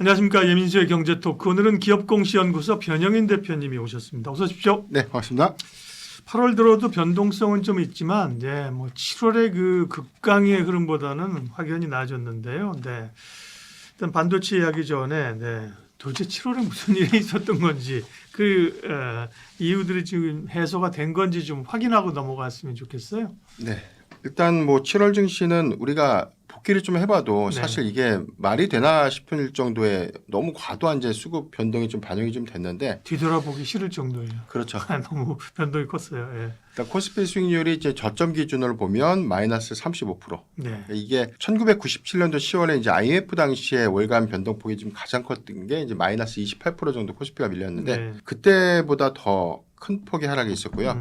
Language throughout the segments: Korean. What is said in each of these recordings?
안녕하십니까. 예민수의 경제토크. 오늘은 기업공시연구소 변영인 대표님이 오셨습니다. 어서 오십시오. 네, 반갑습니다. 8월 들어도 변동성은 좀 있지만 뭐 7월의 그 극강의 흐름보다는 확연히 나아졌는데요. 일단 반도체 이야기 전에 도대체 7월에 무슨 일이 있었던 건지 이유들이 지금 해소가 된 건지 좀 확인하고 넘어갔으면 좋겠어요. 네, 일단 뭐 7월 증시는 우리가 복귀를 좀 해봐도 사실 이게 말이 되나 싶을 정도의 너무 과도한 이제 수급 변동이 좀 반영이 좀 됐는데 뒤돌아보기 싫을 정도예요. 그렇죠. 너무 변동이 컸어요. 예. 일단 코스피 수익률이 이제 저점 기준으로 보면 마이너스 35%. 네. 이게 1997년도 10월에 이제 IMF 당시에 월간 변동폭이 좀 가장 컸던 게 이제 마이너스 28% 정도 코스피가 밀렸는데 네. 그때보다 더 큰 폭의 하락이 있었고요.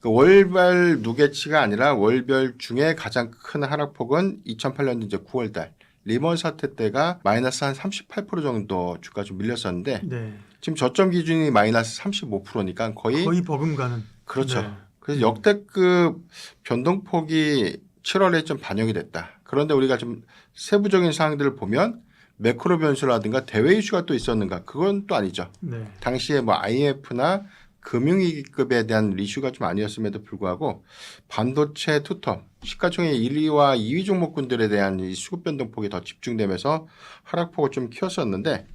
그 월별 누계치가 아니라 월별 중에 가장 큰 하락폭은 2008년 이제 9월달 리먼 사태 때가 마이너스 한 38% 정도 주가 좀 밀렸었는데 네. 지금 저점 기준이 마이너스 35%니까 거의 버금가는. 그렇죠. 네. 그래서 역대급 변동폭이 7월에 좀 반영이 됐다. 그런데 우리가 좀 세부적인 사항들을 보면 매크로 변수라든가 대외 이슈가 또 있었는가? 그건 또 아니죠. 네. 당시에 뭐 IMF나 금융위기급에 대한 이슈가 좀 아니었음에도 불구하고 반도체 투톱, 시가총액 1위와 2위 종목군들에 대한 이 수급 변동폭이 더 집중되면서 하락폭을 좀 키웠었는데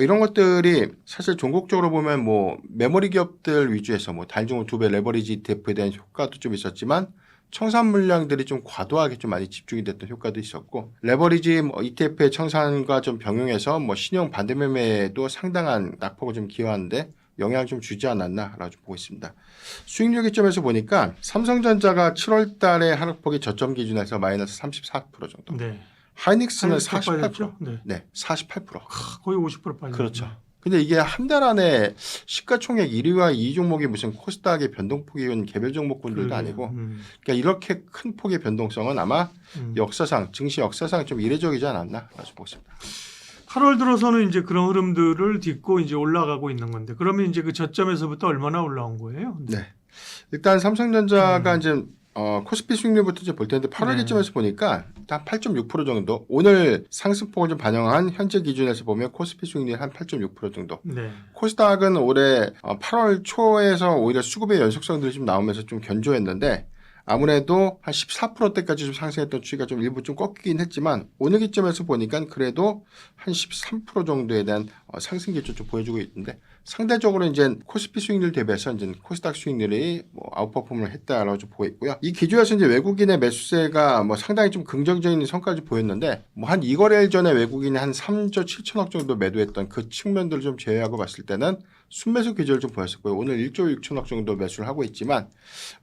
이런 것들이 사실 종목적으로 보면 뭐 메모리 기업들 위주에서 뭐 단종을 2배 레버리지 ETF에 대한 효과도 좀 있었지만 청산 물량들이 좀 과도하게 좀 많이 집중이 됐던 효과도 있었고 레버리지 ETF의 청산과 좀 병용해서 뭐 신용 반대 매매에도 상당한 낙폭을 좀 기여하는데 영향을 좀 주지 않았나라고 좀 보고 있습니다. 수익률 기점에서 보니까 삼성전자가 7월 달에 하락폭이 저점 기준에서 마이너스 34% 정도. 네. 하이닉스는 하이닉스 48%. 빠졌죠? 네, 48%. 거의 50% 빠졌죠. 그렇죠. 근데 이게 한 달 안에 시가총액 1위와 2위 종목이 무슨 코스닥의 변동폭이 개별 종목군들도 아니고 그러니까 이렇게 큰 폭의 변동성은 아마 역사상 증시 역사상 좀 이례적이지 않았나라고 보고 있습니다. 8월 들어서는 이제 그런 흐름들을 딛고 이제 올라가고 있는 건데 그러면 이제 그 저점에서부터 얼마나 올라온 거예요? 네. 일단 삼성전자가 이제 코스피 수익률부터 이제 볼 텐데 8월 기점에서 보니까 한 8.6% 정도 오늘 상승폭을 좀 반영한 현재 기준에서 보면 코스피 수익률 한 8.6% 정도. 네. 코스닥은 올해 8월 초에서 오히려 수급의 연속성들이 좀 나오면서 좀 견조했는데 아무래도 한 14%대까지 좀 상승했던 추이가 좀 일부 좀 꺾이긴 했지만 오늘 기점에서 보니까 그래도 한 13% 정도에 대한 상승 기조 좀 보여주고 있는데 상대적으로 이제 코스피 수익률 대비해서 이제 코스닥 수익률이 아웃퍼폼을 했다라고 좀 보고 있고요. 이 기조에서 이제 외국인의 매수세가 상당히 좀 긍정적인 성과를 보였는데 한 2거래일 전에 외국인이 한 3조 7천억 정도 매도했던 그 측면들을 좀 제외하고 봤을 때는 순매수 기조를 좀 보였었고요. 오늘 1조 6천억 정도 매수를 하고 있지만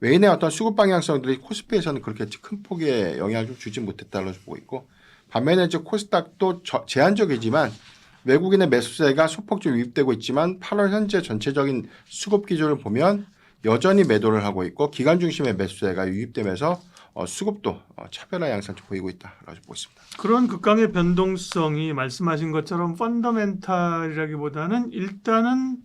외인의 어떤 수급 방향성들이 코스피에서는 그렇게 큰 폭의 영향을 좀 주지 못했다고 보고 있고 반면에 이제 코스닥도 제한적이지만 외국인의 매수세가 소폭 좀 유입되고 있지만 8월 현재 전체적인 수급 기조를 보면 여전히 매도를 하고 있고 기관 중심의 매수세가 유입되면서 수급도 차별화 양상을 보이고 있다라고 보고 있습니다. 그런 극강의 변동성이 말씀하신 것처럼 펀더멘탈이라기보다는 일단은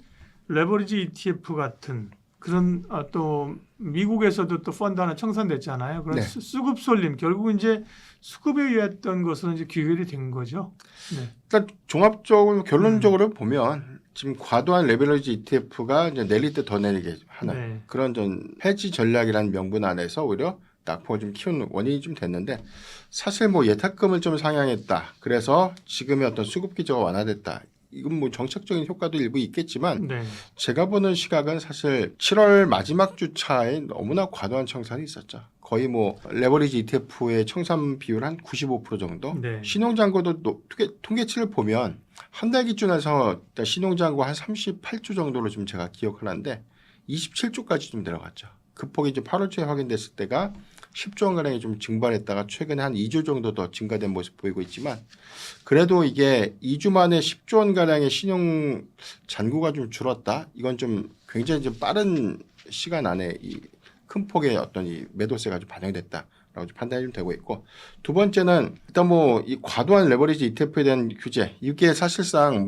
레버리지 ETF 같은 그런 또 미국에서도 또 펀드 하나 청산됐잖아요. 그런 수급 쏠림 결국 이제 수급에 의했던 것은 이제 귀결이 된 거죠. 네. 일단 종합적으로 결론적으로 보면 지금 과도한 레버리지 ETF가 이제 내릴 때 더 내리게 하는 그런 전 해지 전략이라는 명분 안에서 오히려 낙폭을 좀 키우는 원인이 좀 됐는데 사실 예탁금을 좀 상향했다. 그래서 지금의 어떤 수급 기조가 완화됐다. 이건 정책적인 효과도 일부 있겠지만 제가 보는 시각은 사실 7월 마지막 주차에 너무나 과도한 청산이 있었죠. 거의 레버리지 ETF의 청산 비율 한 95% 정도. 신용잔고도 통계치를 보면 한 달 기준에서 신용잔고 한 38조 정도로 좀 제가 기억을 하는데 27조까지 좀 내려갔죠. 그 폭이 이제 8월 초에 확인됐을 때가 10조 원가량이 좀 증발했다가 최근에 한 2조 정도 더 증가된 모습 보이고 있지만 그래도 이게 2주 만에 10조 원가량의 신용 잔고가 좀 줄었다. 이건 좀 굉장히 좀 빠른 시간 안에 이 큰 폭의 어떤 이 매도세가 좀 반영됐다라고 좀 판단이 좀 되고 있고 두 번째는 일단 이 과도한 레버리지 ETF에 대한 규제 이게 사실상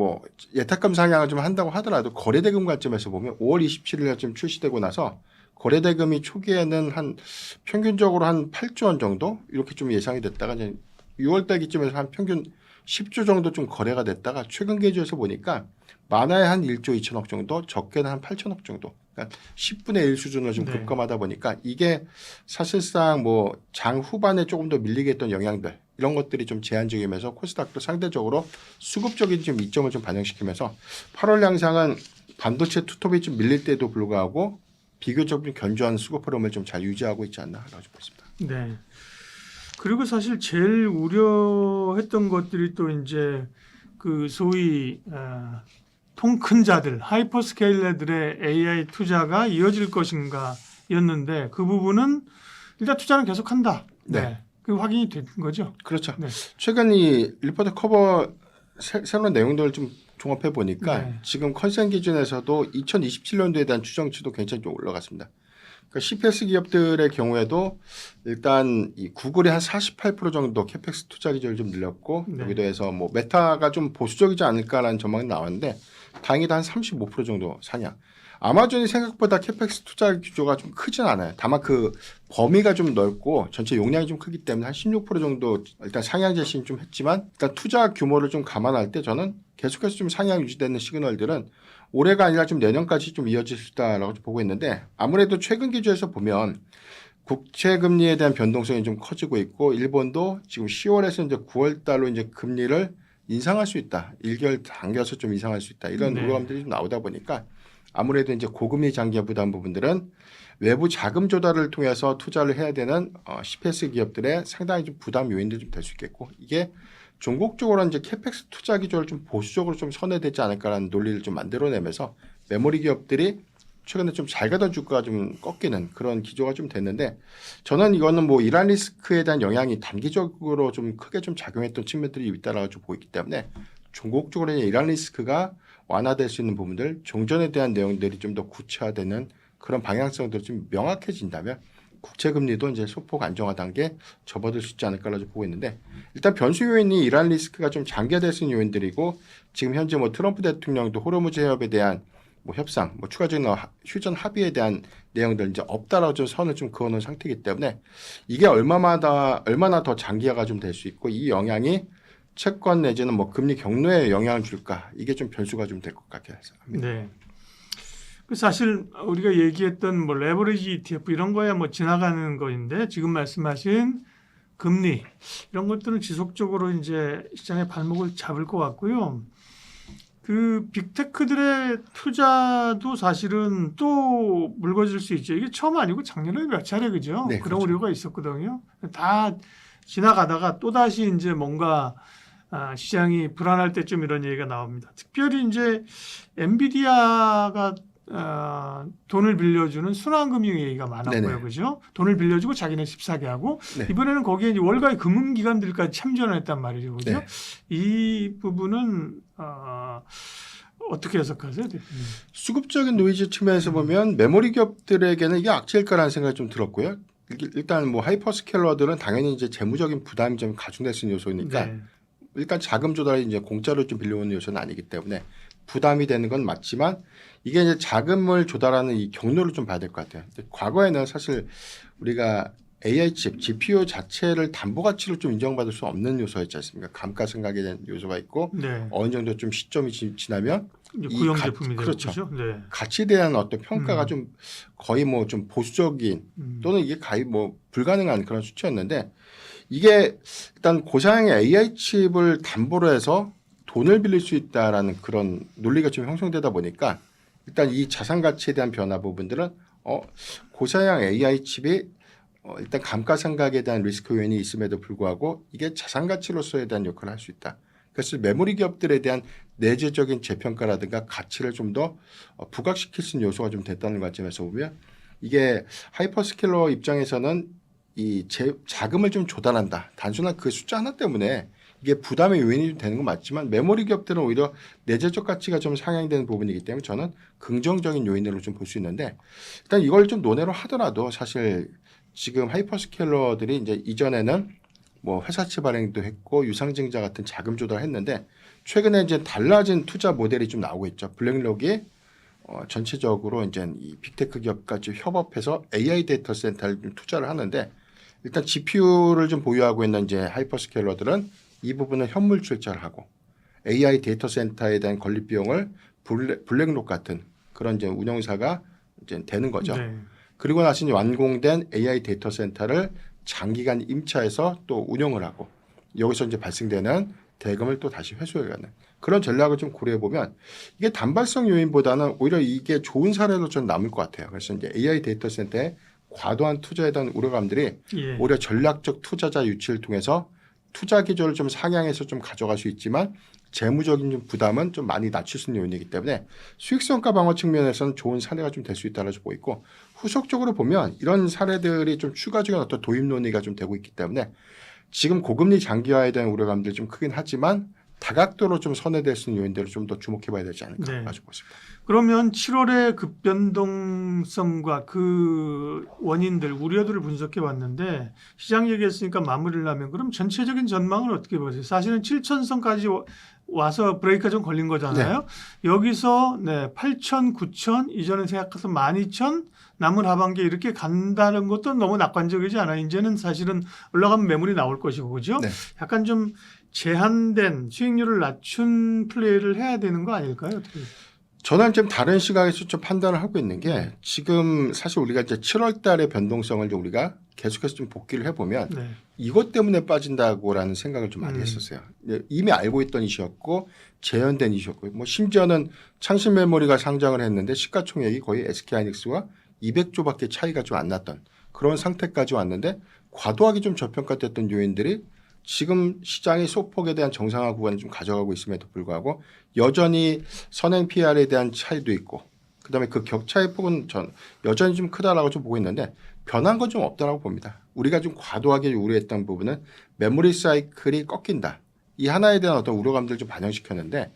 예탁금 상향을 좀 한다고 하더라도 거래대금 관점에서 보면 5월 27일에 좀 출시되고 나서 거래대금이 초기에는 한 평균적으로 한 8조 원 정도 이렇게 좀 예상이 됐다가 이제 6월 달 기점에서 한 평균 10조 정도 좀 거래가 됐다가 최근 계좌에서 보니까 많아야 한 1조 2천억 정도, 적게는 한 8천억 정도. 그러니까 10분의 1 수준으로 좀 네. 급감하다 보니까 이게 사실상 뭐 장 후반에 조금 더 밀리게 했던 영향들 이런 것들이 좀 제한적이면서 코스닥도 상대적으로 수급적인 좀 이점을 좀 반영시키면서 8월 양상은 반도체 투톱이 좀 밀릴 때도 불구하고 비교적 좀 견조한 수급 흐름을 좀 잘 유지하고 있지 않나라고 보십니다. 네. 그리고 사실 제일 우려했던 것들이 또 이제 그 소위 통 큰 자들, 하이퍼스케일러들의 AI 투자가 이어질 것인가였는데 그 부분은 일단 투자는 계속한다. 네. 그 확인이 된 거죠. 그렇죠. 네. 최근 이 리포트 커버 새로운 내용들을 좀 종합해 보니까 네. 지금 컨센 기준에서도 2027년도에 대한 추정치도 굉장히 좀 올라갔습니다. 그러니까 CPS 기업들의 경우에도 일단 이 구글이 한 48% 정도 캐펙스 투자 기조를 좀 늘렸고 네. 여기도 해서 뭐 메타가 좀 보수적이지 않을까라는 전망이 나왔는데 다행히도 한 35% 정도 상향. 아마존이 생각보다 캐펙스 투자 규모가 좀 크진 않아요. 다만 그 범위가 좀 넓고 전체 용량이 좀 크기 때문에 한 16% 정도 일단 상향 제시는 좀 했지만 일단 투자 규모를 좀 감안할 때 저는 계속해서 좀 상향 유지되는 시그널들은 올해가 아니라 좀 내년까지 좀 이어질 수 있다라고 보고 있는데 아무래도 최근 기조에서 보면 국채 금리에 대한 변동성이 좀 커지고 있고 일본도 지금 10월에서 이제 9월 달로 이제 금리를 인상할 수 있다. 1개월 당겨서 좀 인상할 수 있다. 이런 네. 우려감들이 좀 나오다 보니까 아무래도 이제 고금리 장기화 부담 부분들은 외부 자금 조달을 통해서 투자를 해야 되는 CPS 기업들의 상당히 좀 부담 요인들이 좀 될 수 있겠고 이게 종국적으로 이제 캐펙스 투자 기조를 좀 보수적으로 좀 선회되지 않을까라는 논리를 좀 만들어내면서 메모리 기업들이 최근에 좀 잘 가던 주가가 좀 꺾이는 그런 기조가 좀 됐는데 저는 이거는 뭐 이란 리스크에 대한 영향이 단기적으로 좀 크게 좀 작용했던 측면들이 있다라고 좀 보이기 때문에 종국적으로 이란 리스크가 완화될 수 있는 부분들, 종전에 대한 내용들이 좀 더 구체화되는 그런 방향성들이 좀 명확해진다면 국채 금리도 이제 소폭 안정화 단계 접어들 수 있지 않을까라고 보고 있는데 일단 변수 요인이 이란 리스크가 좀 장기화될 수 있는 요인들이고 지금 현재 뭐 트럼프 대통령도 호르무즈 해협에 대한 뭐 협상, 뭐 추가적인 휴전 합의에 대한 내용들 이제 없다라고 좀 선을 좀 그어놓은 상태이기 때문에 이게 얼마나 더 장기화가 좀 될 수 있고 이 영향이 채권 내지는 뭐 금리 경로에 영향을 줄까 이게 좀 변수가 좀 될 것 같긴 합니다. 네. 그 사실 우리가 얘기했던 뭐 레버리지 ETF 이런 거야 뭐 지나가는 거인데 지금 말씀하신 금리 이런 것들은 지속적으로 이제 시장의 발목을 잡을 것 같고요. 그 빅테크들의 투자도 사실은 또 묽어질 수 있죠. 이게 처음 아니고 작년에 몇 차례 그죠? 네, 그런 그렇죠. 우려가 있었거든요. 다 지나가다가 또 다시 이제 뭔가 시장이 불안할 때쯤 이런 얘기가 나옵니다. 특별히 이제 엔비디아가 돈을 빌려주는 순환금융 얘기가 많았고요, 네네. 그죠? 돈을 빌려주고 자기는 씹사게 하고 네. 이번에는 거기에 이제 월가의 금융기관들까지 참전을 했단 말이죠, 그죠? 네. 이 부분은 어떻게 해석하세요? 수급적인 노이즈 측면에서 보면 메모리 기업들에게는 이게 악재일 거라는 생각이 좀 들었고요. 일단 뭐 하이퍼스케일러들은 당연히 이제 재무적인 부담이 좀 가중될 수 있는 요소니까 네. 일단 자금 조달이 이제 공짜로 좀 빌려오는 요소는 아니기 때문에 부담이 되는 건 맞지만 이게 이제 자금을 조달하는 이 경로를 좀 봐야 될 것 같아요. 과거에는 사실 우리가 AI 칩, GPU 자체를 담보 가치로 좀 인정받을 수 없는 요소였지 않습니까? 감가상각에 대한 요소가 있고 네. 어느 정도 좀 시점이 지나면 이제 이 구형 제품이 되고 그렇죠. 그죠? 네. 가치에 대한 어떤 평가가 좀 거의 뭐 좀 보수적인 또는 이게 가히 뭐 불가능한 그런 수치였는데 이게 일단 고사양의 AI 칩을 담보로 해서 돈을 빌릴 수 있다라는 그런 논리가 좀 형성되다 보니까 일단 이 자산 가치에 대한 변화 부분들은 고사양 AI 칩이 일단 감가상각에 대한 리스크 요인이 있음에도 불구하고 이게 자산 가치로서에 대한 역할을 할 수 있다. 그래서 메모리 기업들에 대한 내재적인 재평가라든가 가치를 좀 더 부각시킬 수 있는 요소가 좀 됐다는 관점에서 보면 이게 하이퍼스케일러 입장에서는 이 자금을 좀 조달한다. 단순한 그 숫자 하나 때문에 이게 부담의 요인이 되는 건 맞지만 메모리 기업들은 오히려 내재적 가치가 좀 상향되는 부분이기 때문에 저는 긍정적인 요인으로 좀 볼 수 있는데 일단 이걸 좀 논외로 하더라도 사실 지금 하이퍼스케일러들이 이제 이전에는 뭐 회사채 발행도 했고 유상증자 같은 자금 조달을 했는데 최근에 이제 달라진 투자 모델이 좀 나오고 있죠. 블랙록이 전체적으로 이제 이 빅테크 기업까지 협업해서 AI 데이터 센터를 좀 투자를 하는데 일단 GPU를 좀 보유하고 있는 이제 하이퍼스케일러들은 이 부분은 현물 출자를 하고 AI 데이터 센터에 대한 건립 비용을 블랙록 같은 그런 이제 운영사가 이제 되는 거죠. 네. 그리고 나서 이제 완공된 AI 데이터 센터를 장기간 임차해서 또 운영을 하고 여기서 이제 발생되는 대금을 또 다시 회수해가는 그런 전략을 좀 고려해 보면 이게 단발성 요인보다는 오히려 이게 좋은 사례로 좀 남을 것 같아요. 그래서 이제 AI 데이터 센터에 과도한 투자에 대한 우려감들이 예. 오히려 전략적 투자자 유치를 통해서 투자 기조를 좀 상향해서 좀 가져갈 수 있지만 재무적인 좀 부담은 좀 많이 낮출 수 있는 요인이기 때문에 수익성과 방어 측면에서는 좋은 사례가 좀 될 수 있다고 보이고 후속적으로 보면 이런 사례들이 좀 추가적인 어떤 도입 논의가 좀 되고 있기 때문에 지금 고금리 장기화에 대한 우려감들이 좀 크긴 하지만 다각도로 좀 선회될 수 있는 요인들을 좀 더 주목해봐야 되지 않을까 네. 가지고 있습니다. 그러면 7월의 급변동성과 그 원인들, 우려들을 분석해 왔는데 시장 얘기했으니까 마무리를 하면 그럼 전체적인 전망을 어떻게 보세요? 사실은 7,000선까지 와서 브레이크가 좀 걸린 거잖아요. 여기서 8,000, 9,000 이전에 생각해서 12,000 남은 하반기에 이렇게 간다는 것도 너무 낙관적이지 않아요. 이제는 사실은 올라가면 매물이 나올 것이고 그죠? 네. 약간 좀 제한된 수익률을 낮춘 플레이를 해야 되는 거 아닐까요? 어떻게? 저는 좀 다른 시각에서 좀 판단을 하고 있는 게 지금 사실 우리가 이제 7월 달의 변동성을 좀 우리가 계속해서 좀 복기를 해보면 네. 이것 때문에 빠진다고라는 생각을 좀 많이 했었어요. 이미 알고 있던 이슈였고 재현된 이슈였고 뭐 심지어는 창신 메모리가 상장을 했는데 시가총액이 거의 SK하이닉스와 200조밖에 차이가 좀 안 났던 그런 상태까지 왔는데 과도하게 좀 저평가됐던 요인들이 지금 시장의 소폭에 대한 정상화 구간을 좀 가져가고 있음에도 불구하고 여전히 선행 PR에 대한 차이도 있고 그다음에 그 격차의 폭은 전 여전히 좀 크다라고 좀 보고 있는데 변한 건 좀 없다라고 봅니다. 우리가 좀 과도하게 우려했던 부분은 메모리 사이클이 꺾인다. 이 하나에 대한 어떤 우려감들을 좀 반영시켰는데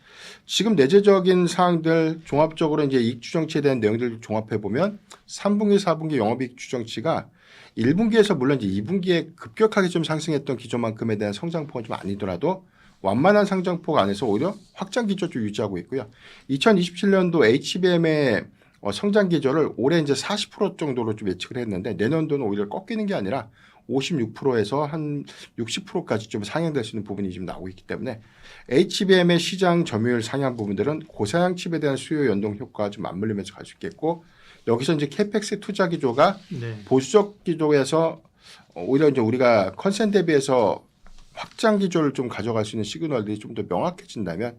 지금 내재적인 사항들 종합적으로 이제 이익 추정치에 대한 내용들을 종합해 보면 3분기, 4분기 영업이익 추정치가 1분기에서 물론 이제 2분기에 급격하게 좀 상승했던 기조만큼에 대한 성장폭은 좀 아니더라도 완만한 상장폭 안에서 오히려 확장 기조 좀 유지하고 있고요. 2027년도 HBM의 성장 기조를 올해 이제 40% 정도로 좀 예측을 했는데 내년도는 오히려 꺾이는 게 아니라 56%에서 한 60%까지 좀 상향될 수 있는 부분이 지금 나오고 있기 때문에 HBM의 시장 점유율 상향 부분들은 고사양 칩에 대한 수요 연동 효과가 좀 맞물리면서 갈 수 있겠고 여기서 이제 캐펙스 투자 기조가 보수적 기조에서 오히려 이제 우리가 컨센 대비해서 확장 기조를 좀 가져갈 수 있는 시그널들이 좀 더 명확해진다면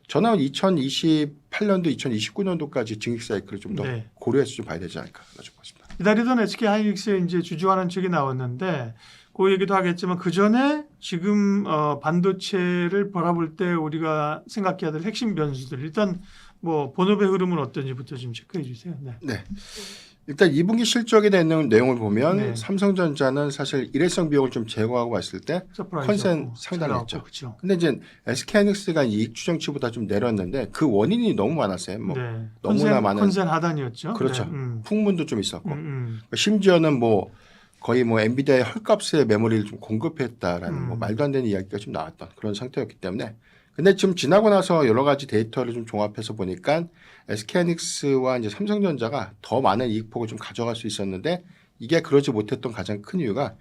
저는 2028년도, 2029년도까지 증익 사이클을 좀 더 고려해서 좀 봐야 되지 않을까 가지고 있습니다. 기다리던 SK하이닉스의 이제 주주환원 책이 나왔는데 그 얘기도 하겠지만 그 전에 지금 반도체를 바라볼 때 우리가 생각해야 될 핵심 변수들 일단 뭐 본업의 흐름은 어떤지부터 좀 체크해 주세요. 네. 일단 2분기 실적에 대한 내용을 보면 삼성전자는 사실 일회성 비용을 좀 제거하고 봤을 때 컨센 상당했죠. 근데 이제 SK하이닉스가 이익 추정치보다 좀 내렸는데 그 원인이 너무 많았어요. 뭐 너무나 많은 컨센 하단이었죠. 그렇죠. 풍문도 좀 있었고 심지어는 뭐 거의 뭐 엔비디아의 헐값의 메모리를 좀 공급했다라는 뭐 말도 안 되는 이야기가 좀 나왔던 그런 상태였기 때문에 근데 지금 지나고 나서 여러 가지 데이터를 좀 종합해서 보니까 SK하이닉스와 이제 삼성전자가 더 많은 이익폭을 좀 가져갈 수 있었는데 이게 그러지 못했던 가장 큰 이유가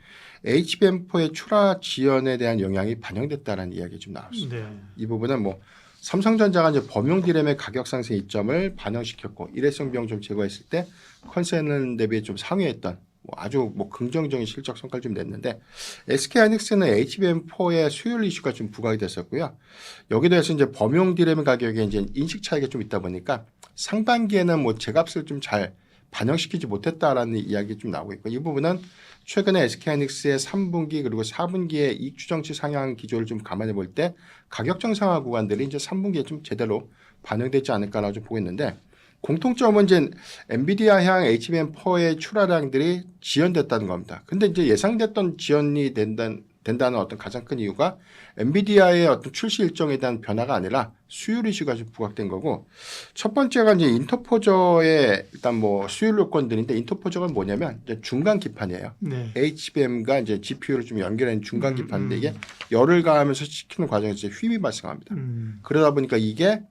HBM4의 출하 지연에 대한 영향이 반영됐다는 이야기 좀 나왔습니다. 이 부분은 뭐 삼성전자가 이제 범용 디램의 가격 상승 이점을 반영시켰고 일회성 비용 좀 제거했을 때 컨센 대비 좀 상회했던 아주 뭐 긍정적인 실적 성과를 좀 냈는데 SK하이닉스는 HBM4의 수율 이슈가 좀 부각이 됐었고요. 여기에 대해서 이제 범용 디램 가격에 이제 인식 차이가 좀 있다 보니까 상반기에는 뭐 제값을 좀 잘 반영시키지 못했다라는 이야기 좀 나오고 있고 이 부분은 최근에 SK하이닉스의 3분기 그리고 4분기의 이익 추정치 상향 기조를 좀 감안해 볼 때 가격 정상화 구간들이 이제 3분기에 좀 제대로 반영되지 않을까라고 좀 보고 있는데 공통점은 이제 엔비디아향 HBM4의 출하량들이 지연됐다는 겁니다. 근데 이제 예상됐던 지연이 된다는 어떤 가장 큰 이유가 엔비디아의 어떤 출시 일정에 대한 변화가 아니라 수율 이슈가 좀 부각된 거고 첫 번째가 이제 인터포저의 일단 뭐 수율 요건들인데 인터포저가 뭐냐면 이제 중간 기판이에요. HBM과 이제 GPU를 좀 연결하는 중간 기판인데 이게 열을 가하면서 시키는 과정에서 휘이 발생합니다. 그러다 보니까 이게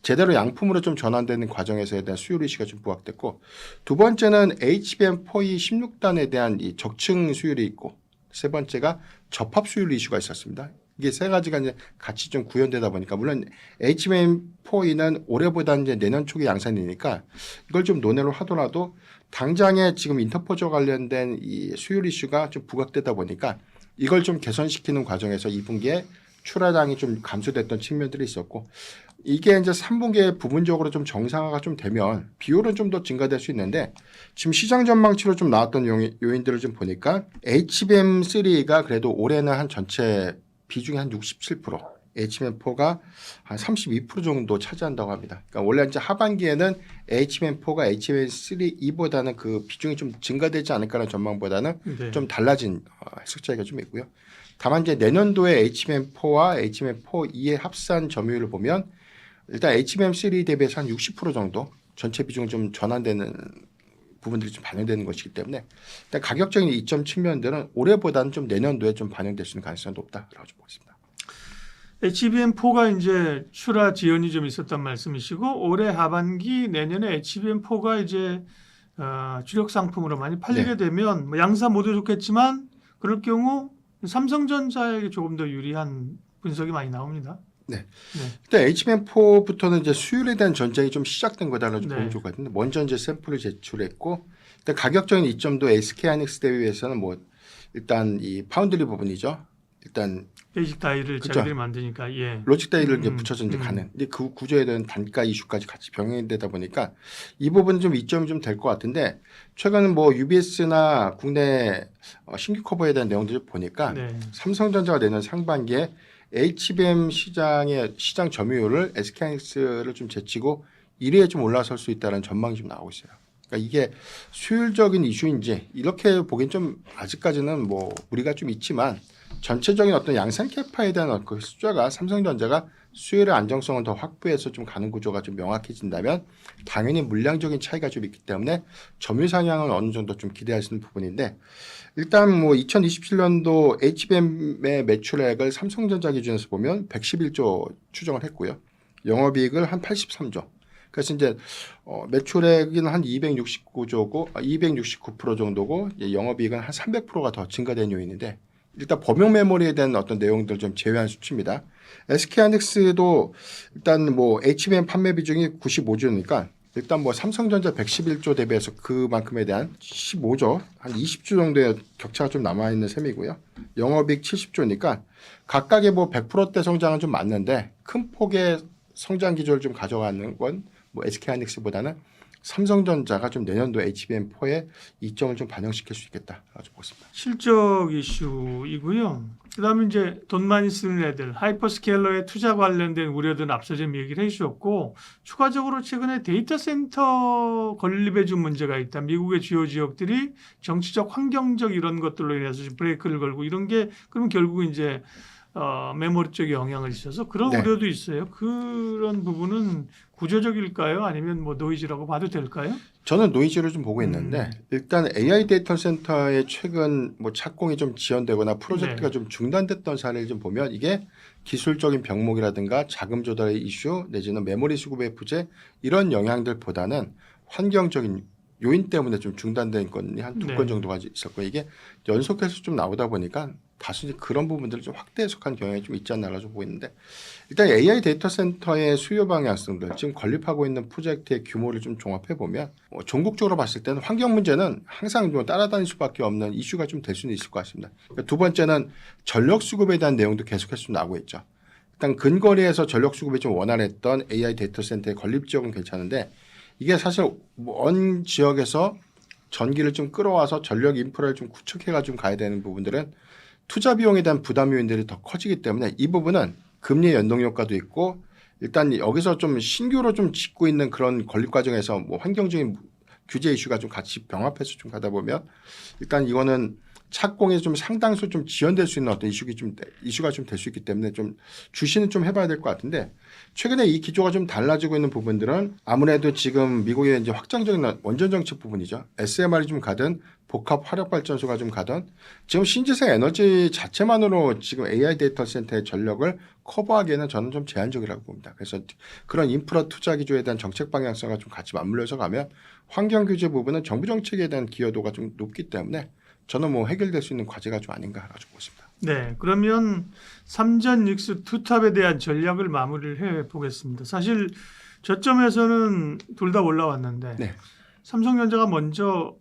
제대로 양품으로 좀 전환되는 과정에서에 대한 수율 이슈가 좀 부각됐고 두 번째는 HBM4E 16단에 대한 이 적층 수율이 있고 세 번째가 접합 수율 이슈가 있었습니다. 이게 세 가지가 이제 같이 좀 구현되다 보니까 물론 HBM4E는 올해보다 이제 내년 초기 양산이니까 이걸 좀 논의를 하더라도 당장에 지금 인터포저 관련된 이 수율 이슈가 좀 부각되다 보니까 이걸 좀 개선시키는 과정에서 2분기에 출하량이 좀 감소됐던 측면들이 있었고 이게 이제 3분기에 부분적으로 좀 정상화가 좀 되면 비율은 좀 더 증가될 수 있는데 지금 시장 전망치로 좀 나왔던 요인들을 좀 보니까 HBM3가 그래도 올해는 한 전체 비중이 한 67%, HBM4가 한 32% 정도 차지한다고 합니다. 그러니까 원래 이제 하반기에는 HBM4가 HBM3E보다는 그 비중이 좀 증가되지 않을까라는 전망보다는 네. 좀 달라진 해석 차이가 좀 있고요. 다만 이제 내년도에 HBM4와 HBM4E의 합산 점유율을 보면 일단 HBM3 대비해서 한 60% 정도 전체 비중이 좀 전환되는 부분들이 좀 반영되는 것이기 때문에 일단 가격적인 이점 측면들은 올해보다는 좀 내년도에 좀 반영될 수 있는 가능성이 높다라고 좀 보겠습니다. HBM4가 이제 출하 지연이 좀 있었단 말씀이시고 올해 하반기 내년에 HBM4가 이제 주력 상품으로 많이 팔리게 되면 뭐 양사 모두 좋겠지만 그럴 경우 삼성전자에게 조금 더 유리한 분석이 많이 나옵니다. 네. 일단 HBM4부터는 이제 수율에 대한 전쟁이 좀 시작된 거다라고 좀 네. 보면 좋을 것 같은데 먼저 이제 샘플을 제출했고 일단 가격적인 이점도 SK 하이닉스 대비해서는 뭐 일단 이 파운드리 부분이죠. 일단 베이직 다이를 그쵸. 자기들이 만드니까 예. 로직 다이를 이제 붙여서 이제 가는. 근데 그 구조에 대한 단가 이슈까지 같이 병행이 되다 보니까 이 부분은 좀 이점이 좀 될 것 같은데 최근 뭐 UBS나 국내 신규 커버에 대한 내용들을 보니까 네. 삼성전자가 내년 상반기에 HBM 시장의 시장 점유율을 SK하이닉스를 좀 제치고 1위에 좀 올라설 수 있다는 전망이 좀 나오고 있어요. 그러니까 이게 수율적인 이슈인지 이렇게 보긴 좀 아직까지는 뭐 무리가 좀 있지만 전체적인 어떤 양산 캐파에 대한 그 숫자가 삼성전자가 수율의 안정성을 더 확보해서 좀 가는 구조가 좀 명확해진다면 당연히 물량적인 차이가 좀 있기 때문에 점유 상향을 어느 정도 좀 기대할 수 있는 부분인데 일단 뭐 2027년도 HBM의 매출액을 삼성전자 기준에서 보면 111조 추정을 했고요. 영업이익을 한 83조. 그래서 이제 매출액은 한 269조고 269% 정도고 영업이익은 한 300%가 더 증가된 요인인데 일단 범용 메모리에 대한 어떤 내용들 좀 제외한 수치입니다. SK하이닉스도 일단 뭐 HBM 판매 비중이 95조니까 일단 뭐 삼성전자 111조 대비해서 그만큼에 대한 15조 한 20조 정도의 격차가 좀 남아 있는 셈이고요. 영업이익 70조니까 각각의 뭐 100%대 성장은 좀 맞는데 큰 폭의 성장 기조를 좀 가져가는 건 뭐 SK하이닉스보다는 삼성전자가 좀 내년도 HBM4의 이점을 좀 반영시킬 수 있겠다라고 보겠습니다. 실적 이슈이고요. 그다음에 이제 돈 많이 쓰는 애들, 하이퍼스케일러의 투자 관련된 우려들은 앞서 좀 얘기를 해주셨고 추가적으로 최근에 데이터 센터 건립에 좀 문제가 있다. 미국의 주요 지역들이 정치적, 환경적 이런 것들로 인해서 지금 브레이크를 걸고 이런 게 그럼 결국 이제 메모리 쪽에 영향을 있어서 그런 네. 우려도 있어요. 그런 부분은 구조적일까요? 아니면 뭐 노이즈라고 봐도 될까요? 저는 노이즈를 좀 보고 있는데 일단 AI 데이터 센터의 최근 뭐 착공이 좀 지연되거나 프로젝트가 네. 좀 중단됐던 사례를 좀 보면 이게 기술적인 병목이라든가 자금 조달의 이슈 내지는 메모리 수급의 부재 이런 영향들보다는 환경적인 요인 때문에 좀 중단된 건이 한 2건 네. 정도가 있었고 이게 연속해서 좀 나오다 보니까 다소 이제 그런 부분들을 좀 확대 해석한 경향이 좀 있지 않나라고 좀 보이는데 일단 AI 데이터 센터의 수요 방향성들 지금 건립하고 있는 프로젝트의 규모를 좀 종합해 보면 전국적으로 봤을 때는 환경 문제는 항상 좀 따라다닐 수밖에 없는 이슈가 좀 될 수는 있을 것 같습니다. 그러니까 두 번째는 전력 수급에 대한 내용도 계속해서 좀 나오고 있죠. 일단 근거리에서 전력 수급이 좀 원활했던 AI 데이터 센터의 건립 지역은 괜찮은데 이게 사실 먼 지역에서 전기를 좀 끌어와서 전력 인프라를 좀 구축해가지고 가야 되는 부분들은 투자 비용에 대한 부담 요인들이 더 커지기 때문에 이 부분은 금리 연동 효과도 있고 일단 여기서 좀 신규로 좀 짓고 있는 그런 건립 과정에서 뭐 환경적인 규제 이슈가 좀 같이 병합해서 좀 가다 보면 일단 이거는 착공에 좀 상당수 좀 지연될 수 있는 어떤 이슈가 좀 될 수 있기 때문에 좀 주시는 좀 해봐야 될 것 같은데 최근에 이 기조가 좀 달라지고 있는 부분들은 아무래도 지금 미국의 이제 확장적인 원전 정책 부분이죠. SMR이 좀 가든 복합 화력 발전소가 좀 가든 지금 신재생 에너지 자체만으로 지금 AI 데이터 센터의 전력을 커버하기에는 저는 좀 제한적이라고 봅니다. 그래서 그런 인프라 투자 기조에 대한 정책 방향성과 좀 같이 맞물려서 가면 환경 규제 부분은 정부 정책에 대한 기여도가 좀 높기 때문에 저는 뭐 해결될 수 있는 과제가 좀 아닌가라고 보고 있습니다. 네, 그러면 삼전 육수 투탑에 대한 전략을 마무리를 해 보겠습니다. 사실 저점에서는 둘 다 올라왔는데 네. 삼성전자가 먼저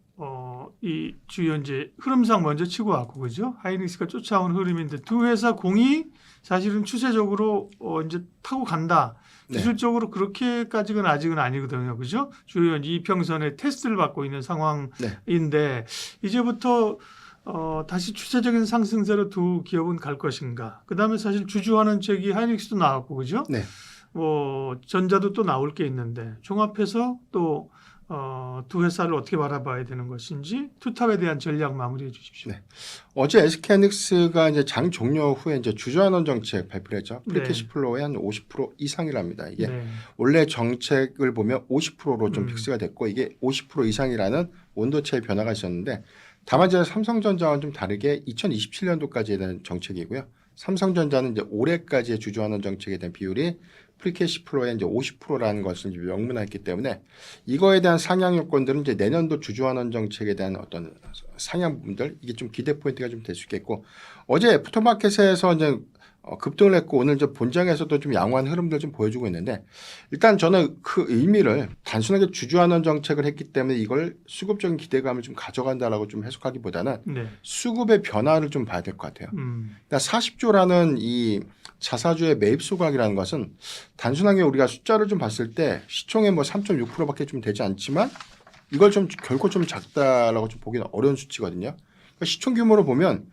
이 주요 이제 흐름상 먼저 치고 왔고 그죠? 하이닉스가 쫓아온 흐름인데 두 회사 공이 사실은 추세적으로 이제 타고 간다. 네. 기술적으로 그렇게까지는 아직은 아니거든요, 그죠? 주요 이평선의 테스트를 받고 있는 상황인데 이제부터 다시 추세적인 상승세로 두 기업은 갈 것인가? 그다음에 사실 주주환원 책이 하이닉스도 나왔고 그죠? 네. 뭐 전자도 또 나올 게 있는데 종합해서 또 두 회사를 어떻게 바라봐야 되는 것인지 투탑에 대한 전략 마무리해 주십시오. 네. 어제 SK하이닉스가 이제 장 종료 후에 이제 주주환원 정책 발표를 했죠. 프리캐시 플로우의 한 50% 이상이랍니다. 이게 네. 원래 정책을 보면 50%로 좀 픽스가 됐고 이게 50% 이상이라는 온도차의 변화가 있었는데 다만 이제 삼성전자와는 좀 다르게 2027년도까지에 대한 정책이고요. 삼성전자는 이제 올해까지의 주주환원 정책에 대한 비율이 프리캐시 플로우의 이제 50%라는 것을 이제 명문화했기 때문에 이거에 대한 상향 요건들은 이제 내년도 주주환원 정책에 대한 어떤 상향 부분들 이게 좀 기대 포인트가 좀 될 수 있겠고 어제 애프터마켓에서 이제 급등을 했고 오늘 이제 본장에서도 좀 양호한 흐름들 좀 보여주고 있는데 일단 저는 그 의미를 단순하게 주주환원 정책을 했기 때문에 이걸 수급적인 기대감을 좀 가져간다라고 좀 해석하기보다는 네. 수급의 변화를 좀 봐야 될 것 같아요. 그러니까 40조라는 이 자사주의 매입 소각이라는 것은 단순하게 우리가 숫자를 좀 봤을 때 시총의 뭐 3.6%밖에 좀 되지 않지만 이걸 좀 결코 좀 작다라고 좀 보기는 어려운 수치거든요. 그러니까 시총 규모로 보면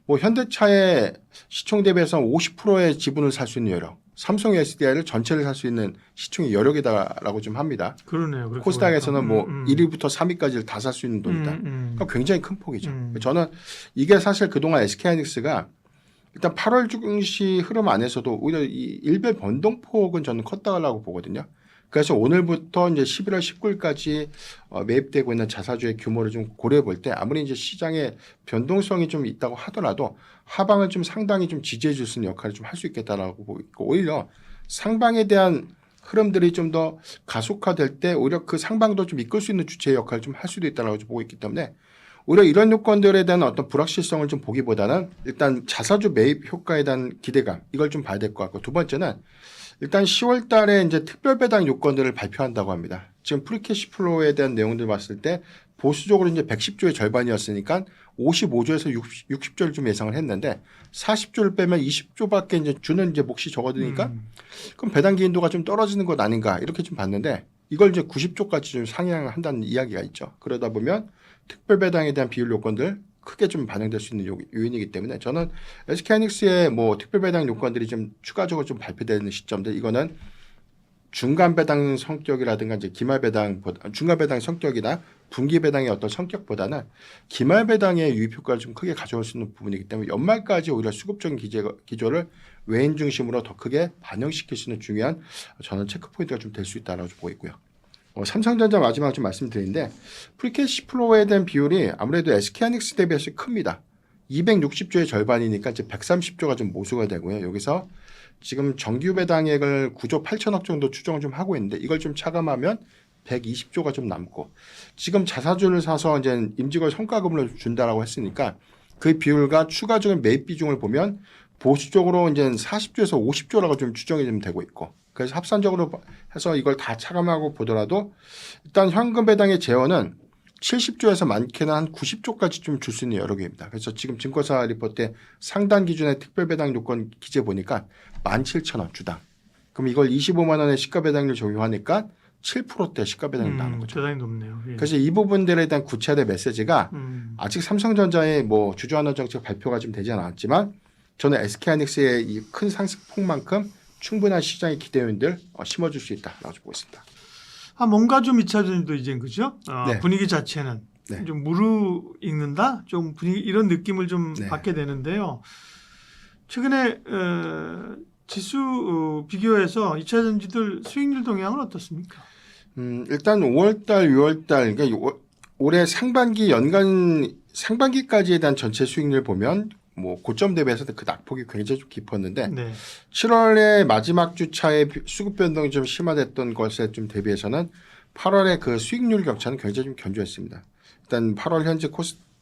뭐 현대차의 시총 대비해서 50%의 지분을 살 수 있는 여력, 삼성 SDI를 전체를 살 수 있는 시총의 여력이다라고 좀 합니다. 그러네요. 코스닥에서는 뭐 1위부터 3위까지를 다 살 수 있는 돈이다. 그러니까 굉장히 큰 폭이죠. 저는 이게 사실 그동안 SK하이닉스가 일단 8월 증시 흐름 안에서도 오히려 이 일별 변동폭은 저는 컸다고 보거든요. 그래서 오늘부터 이제 11월 19일까지 매입되고 있는 자사주의 규모를 좀 고려해 볼 때 아무리 이제 시장에 변동성이 좀 있다고 하더라도 하방을 좀 상당히 좀 지지해 줄 수 있는 역할을 좀 할 수 있겠다라고 보고 있고 오히려 상방에 대한 흐름들이 좀 더 가속화될 때 오히려 그 상방도 좀 이끌 수 있는 주체의 역할을 좀 할 수도 있다라고 좀 보고 있기 때문에 오히려 이런 요건들에 대한 어떤 불확실성을 좀 보기보다는 일단 자사주 매입 효과에 대한 기대감 이걸 좀 봐야 될 것 같고 두 번째는 일단 10월 달에 이제 특별 배당 요건들을 발표한다고 합니다. 지금 프리캐시 플로우에 대한 내용들 봤을 때 보수적으로 이제 110조의 절반이었으니까 55조에서 60조를 좀 예상을 했는데 40조를 빼면 20조밖에 이제 주는 이제 몫이 적어드니까 그럼 배당 기인도가 좀 떨어지는 것 아닌가 이렇게 좀 봤는데 이걸 이제 90조까지 좀 상향을 한다는 이야기가 있죠. 그러다 보면 특별 배당에 대한 비율 요건들 크게 좀 반영될 수 있는 요인이기 때문에 저는 SK하이닉스의 뭐 특별 배당 요건들이 좀 추가적으로 좀 발표되는 시점들 이거는 중간 배당 성격이라든가 이제 기말 배당 중간 배당 성격이나 분기 배당의 어떤 성격보다는 기말 배당의 유입 효과를 좀 크게 가져올 수 있는 부분이기 때문에 연말까지 오히려 수급적인 기조를 외인 중심으로 더 크게 반영시킬 수 있는 중요한 저는 체크 포인트가 좀 될 수 있다라고 보고 있고요. 삼성전자 마지막으로 좀 말씀드리는데 프리캐시 플로우에 대한 비율이 아무래도 SK하이닉스 대비해서 큽니다. 260조의 절반이니까 이제 130조가 좀 모수가 되고요. 여기서 지금 정규 배당액을 9조 8천억 정도 추정을 좀 하고 있는데 이걸 좀 차감하면 120조가 좀 남고 지금 자사주를 사서 이제 임직원 성과금을 준다라고 했으니까 그 비율과 추가적인 매입 비중을 보면 보수적으로 이제 40조에서 50조라고 좀 추정이 좀 되고 있고 그래서 합산적으로 해서 이걸 다 차감하고 보더라도 일단 현금 배당의 재원은 70조에서 많게는 한 90조까지 좀 줄 수 있는 여력입니다. 그래서 지금 증권사 리포트에 상단 기준의 특별 배당 요건 기재 보니까 17,000원 주당. 그럼 이걸 25만 원의 시가 배당률 적용하니까 7%대 시가 배당이 나오는 거죠. 대단히 높네요. 예. 그래서 이 부분들에 대한 구체화된 메시지가 아직 삼성전자의 뭐 주주환원 정책 발표가 좀 되지 않았지만 저는 SK하이닉스의 이 큰 상승폭만큼 충분한 시장의 기대 요인들 심어줄 수 있다라고 보고 있습니다. 뭔가 좀 2차전도 이제 그죠? 네. 분위기 자체는 네. 좀 무르익는다, 좀 분위기 이런 느낌을 좀 네. 받게 되는데요. 최근에 지수 비교해서 2차전지들 수익률 동향은 어떻습니까? 일단 5월달, 6월달 그러니까 올해 상반기 연간 상반기까지에 대한 전체 수익률 보면 뭐 고점 대비해서 그 낙폭이 굉장히 좀 깊었는데 네. 7월에 마지막 주차에 수급 변동이 좀 심화됐던 것에 좀 대비해서는 8월에 그 수익률 격차는 굉장히 좀 견조했습니다. 일단 8월 현재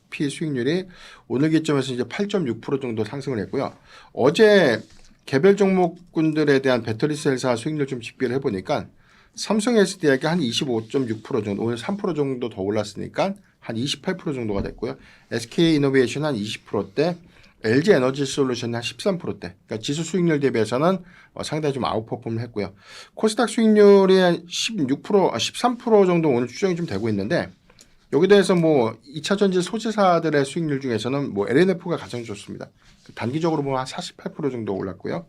SP 수익률이 오늘 기점에서 이제 8.6% 정도 상승을 했고요. 어제 개별 종목군들에 대한 배터리 셀사 수익률 좀 집계를 해보니까 삼성 SDI가 한 25.6% 정도, 오늘 3% 정도 더 올랐으니까 한 28% 정도가 됐고요. SK 이노베이션 한 20%대, LG 에너지 솔루션 한 13%대. 그러니까 지수 수익률 대비해서는 상당히 좀 아웃퍼폼을 했고요. 코스닥 수익률이 한 16%, 13% 정도 오늘 추정이 좀 되고 있는데 여기 대해서 뭐 2차 전지 소지사들의 수익률 중에서는 뭐 LNF가 가장 좋습니다. 단기적으로 보면 한 48% 정도 올랐고요.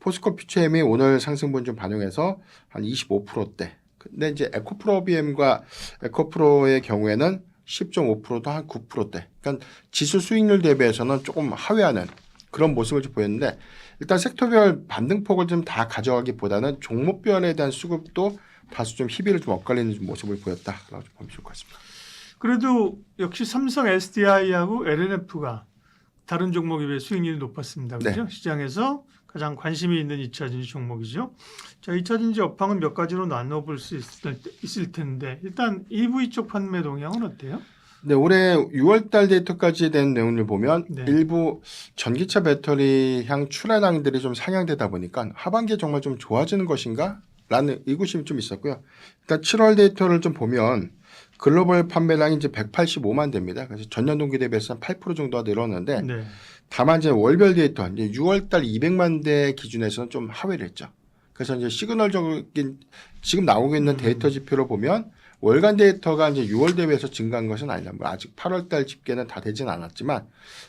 포스코 퓨처엠이 오늘 상승분 좀 반영해서 한 25%대. 근데 이제 에코프로비엠과 에코프로의 경우에는 10.5%도 한 9%대. 그러니까 지수 수익률 대비해서는 조금 하회하는 그런 모습을 좀 보였는데 일단 섹터별 반등폭을 좀 다 가져가기보다는 종목별에 대한 수급도 다소 좀 희비를 좀 엇갈리는 모습을 보였다라고 좀 보면 좋을 것 같습니다. 그래도 역시 삼성 SDI하고 LNF가 다른 종목에 비해 수익률이 높았습니다. 그렇죠? 네. 시장에서 가장 관심이 있는 2차전지 종목이죠. 자, 2차전지 업황은 몇 가지로 나눠볼 수 있을 텐데 일단 EV 쪽 판매 동향은 어때요? 네, 올해 6월달 데이터까지 된 내용을 보면 네. 일부 전기차 배터리향 출하량들이 좀 상향되다 보니까 하반기에 정말 좀 좋아지는 것인가? 라는 의구심이 좀 있었고요. 일단 7월 데이터를 좀 보면 글로벌 판매량이 이제 185만 대입니다. 그래서 전년 동기 대비해서 한 8% 정도가 늘었는데 네. 다만 이제 월별 데이터 이제 6월달 200만 대 기준에서는 좀 하회를 했죠. 그래서 이제 시그널적인 지금 나오고 있는 데이터 지표를 보면 월간 데이터가 이제 6월 대비해서 증가한 것은 아니다. 뭐 아직 8월달 집계는 다 되진 않았지만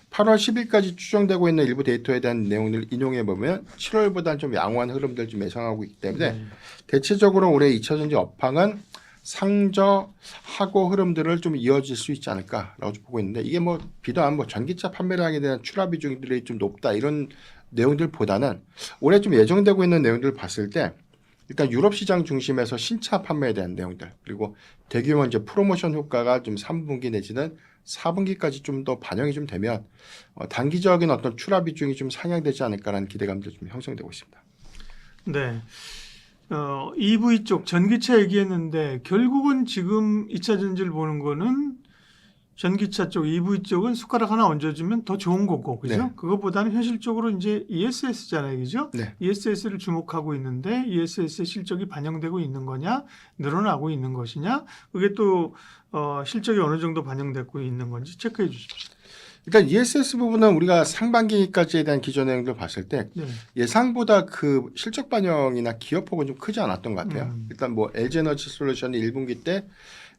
8월 10일까지 추정되고 있는 일부 데이터에 대한 내용을 인용해 보면 7월보다는 좀 양호한 흐름들 좀 예상하고 있기 때문에 네. 대체적으로 올해 2차전지 업황은 상저하고 흐름들을 좀 이어질 수 있지 않을까라고 보고 있는데 이게 뭐 비단 뭐 전기차 판매량에 대한 출하 비중들이 좀 높다 이런 내용들보다는 올해 좀 예정되고 있는 내용들을 봤을 때 일단 유럽 시장 중심에서 신차 판매에 대한 내용들 그리고 대규모 이제 프로모션 효과가 좀 3분기 내지는 4분기까지 좀 더 반영이 좀 되면 단기적인 어떤 출하 비중이 좀 상향되지 않을까라는 기대감도 좀 형성되고 있습니다. 네. EV 쪽 전기차 얘기했는데 결국은 지금 2차 전지를 보는 거는 전기차 쪽 EV 쪽은 숟가락 하나 얹어주면 더 좋은 거고 그죠? 네. 그것보다는 현실적으로 이제 ESS잖아요, 그죠? 네. ESS를 주목하고 있는데 ESS의 실적이 반영되고 있는 거냐, 늘어나고 있는 것이냐, 그게 또 실적이 어느 정도 반영되고 있는 건지 체크해 주십시오. 일단 ESS 부분은 우리가 상반기까지에 대한 기존 내용들 봤을 때 네. 예상보다 그 실적 반영이나 기업폭은 좀 크지 않았던 것 같아요. 일단 뭐 LG 에너지 솔루션이 1분기 때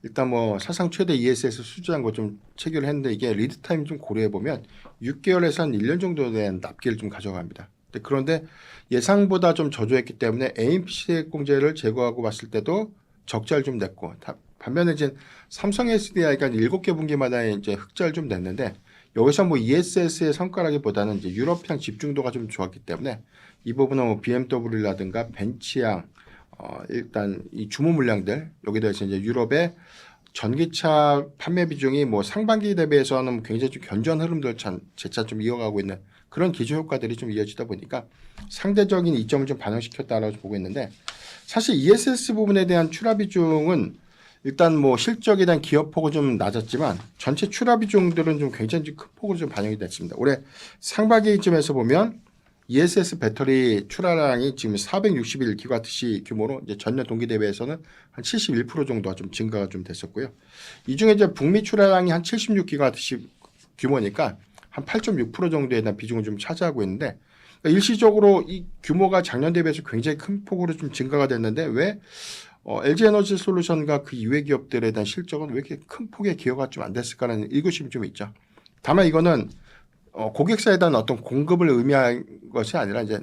일단 뭐 사상 최대 ESS 수주한 거 좀 체결을 했는데 이게 리드 타임 좀 고려해 보면 6개월에서 한 1년 정도 된 납기를 좀 가져갑니다. 그런데 예상보다 좀 저조했기 때문에 AMPC 공제를 제거하고 봤을 때도 적자를 좀 냈고 반면에 이제 삼성 SDI가 7개 분기마다 이제 흑자를 좀 냈는데 여기서 뭐 ESS의 성과라기보다는 이제 유럽향 집중도가 좀 좋았기 때문에 이 부분은 뭐 BMW라든가 벤츠향 일단 이 주문 물량들 여기 대해서 이제 유럽의 전기차 판매 비중이 뭐 상반기 대비해서는 굉장히 좀 견조한 흐름들 재차 좀 이어가고 있는 그런 기조 효과들이 좀 이어지다 보니까 상대적인 이점을 좀 반영시켰다라고 보고 있는데 사실 ESS 부분에 대한 출하 비중은 일단 뭐 실적에 대한 기업폭은 좀 낮았지만 전체 출하 비중들은 좀 굉장히 큰 폭으로 좀 반영이 됐습니다. 올해 상반기쯤에서 보면 ESS 배터리 출하량이 지금 461기가와트시 규모로 이제 전년 동기 대비해서는 한 71% 정도가 좀 증가가 좀 됐었고요. 이 중에 이제 북미 출하량이 한 76기가와트시 규모니까 한 8.6% 정도에 대한 비중을 좀 차지하고 있는데 그러니까 일시적으로 이 규모가 작년 대비해서 굉장히 큰 폭으로 좀 증가가 됐는데 왜 LG 에너지 솔루션과 그 이외 기업들에 대한 실적은 왜 이렇게 큰 폭의 기여가 좀 안 됐을까라는 의구심이 좀 있죠. 다만 이거는 고객사에 대한 어떤 공급을 의미한 것이 아니라 이제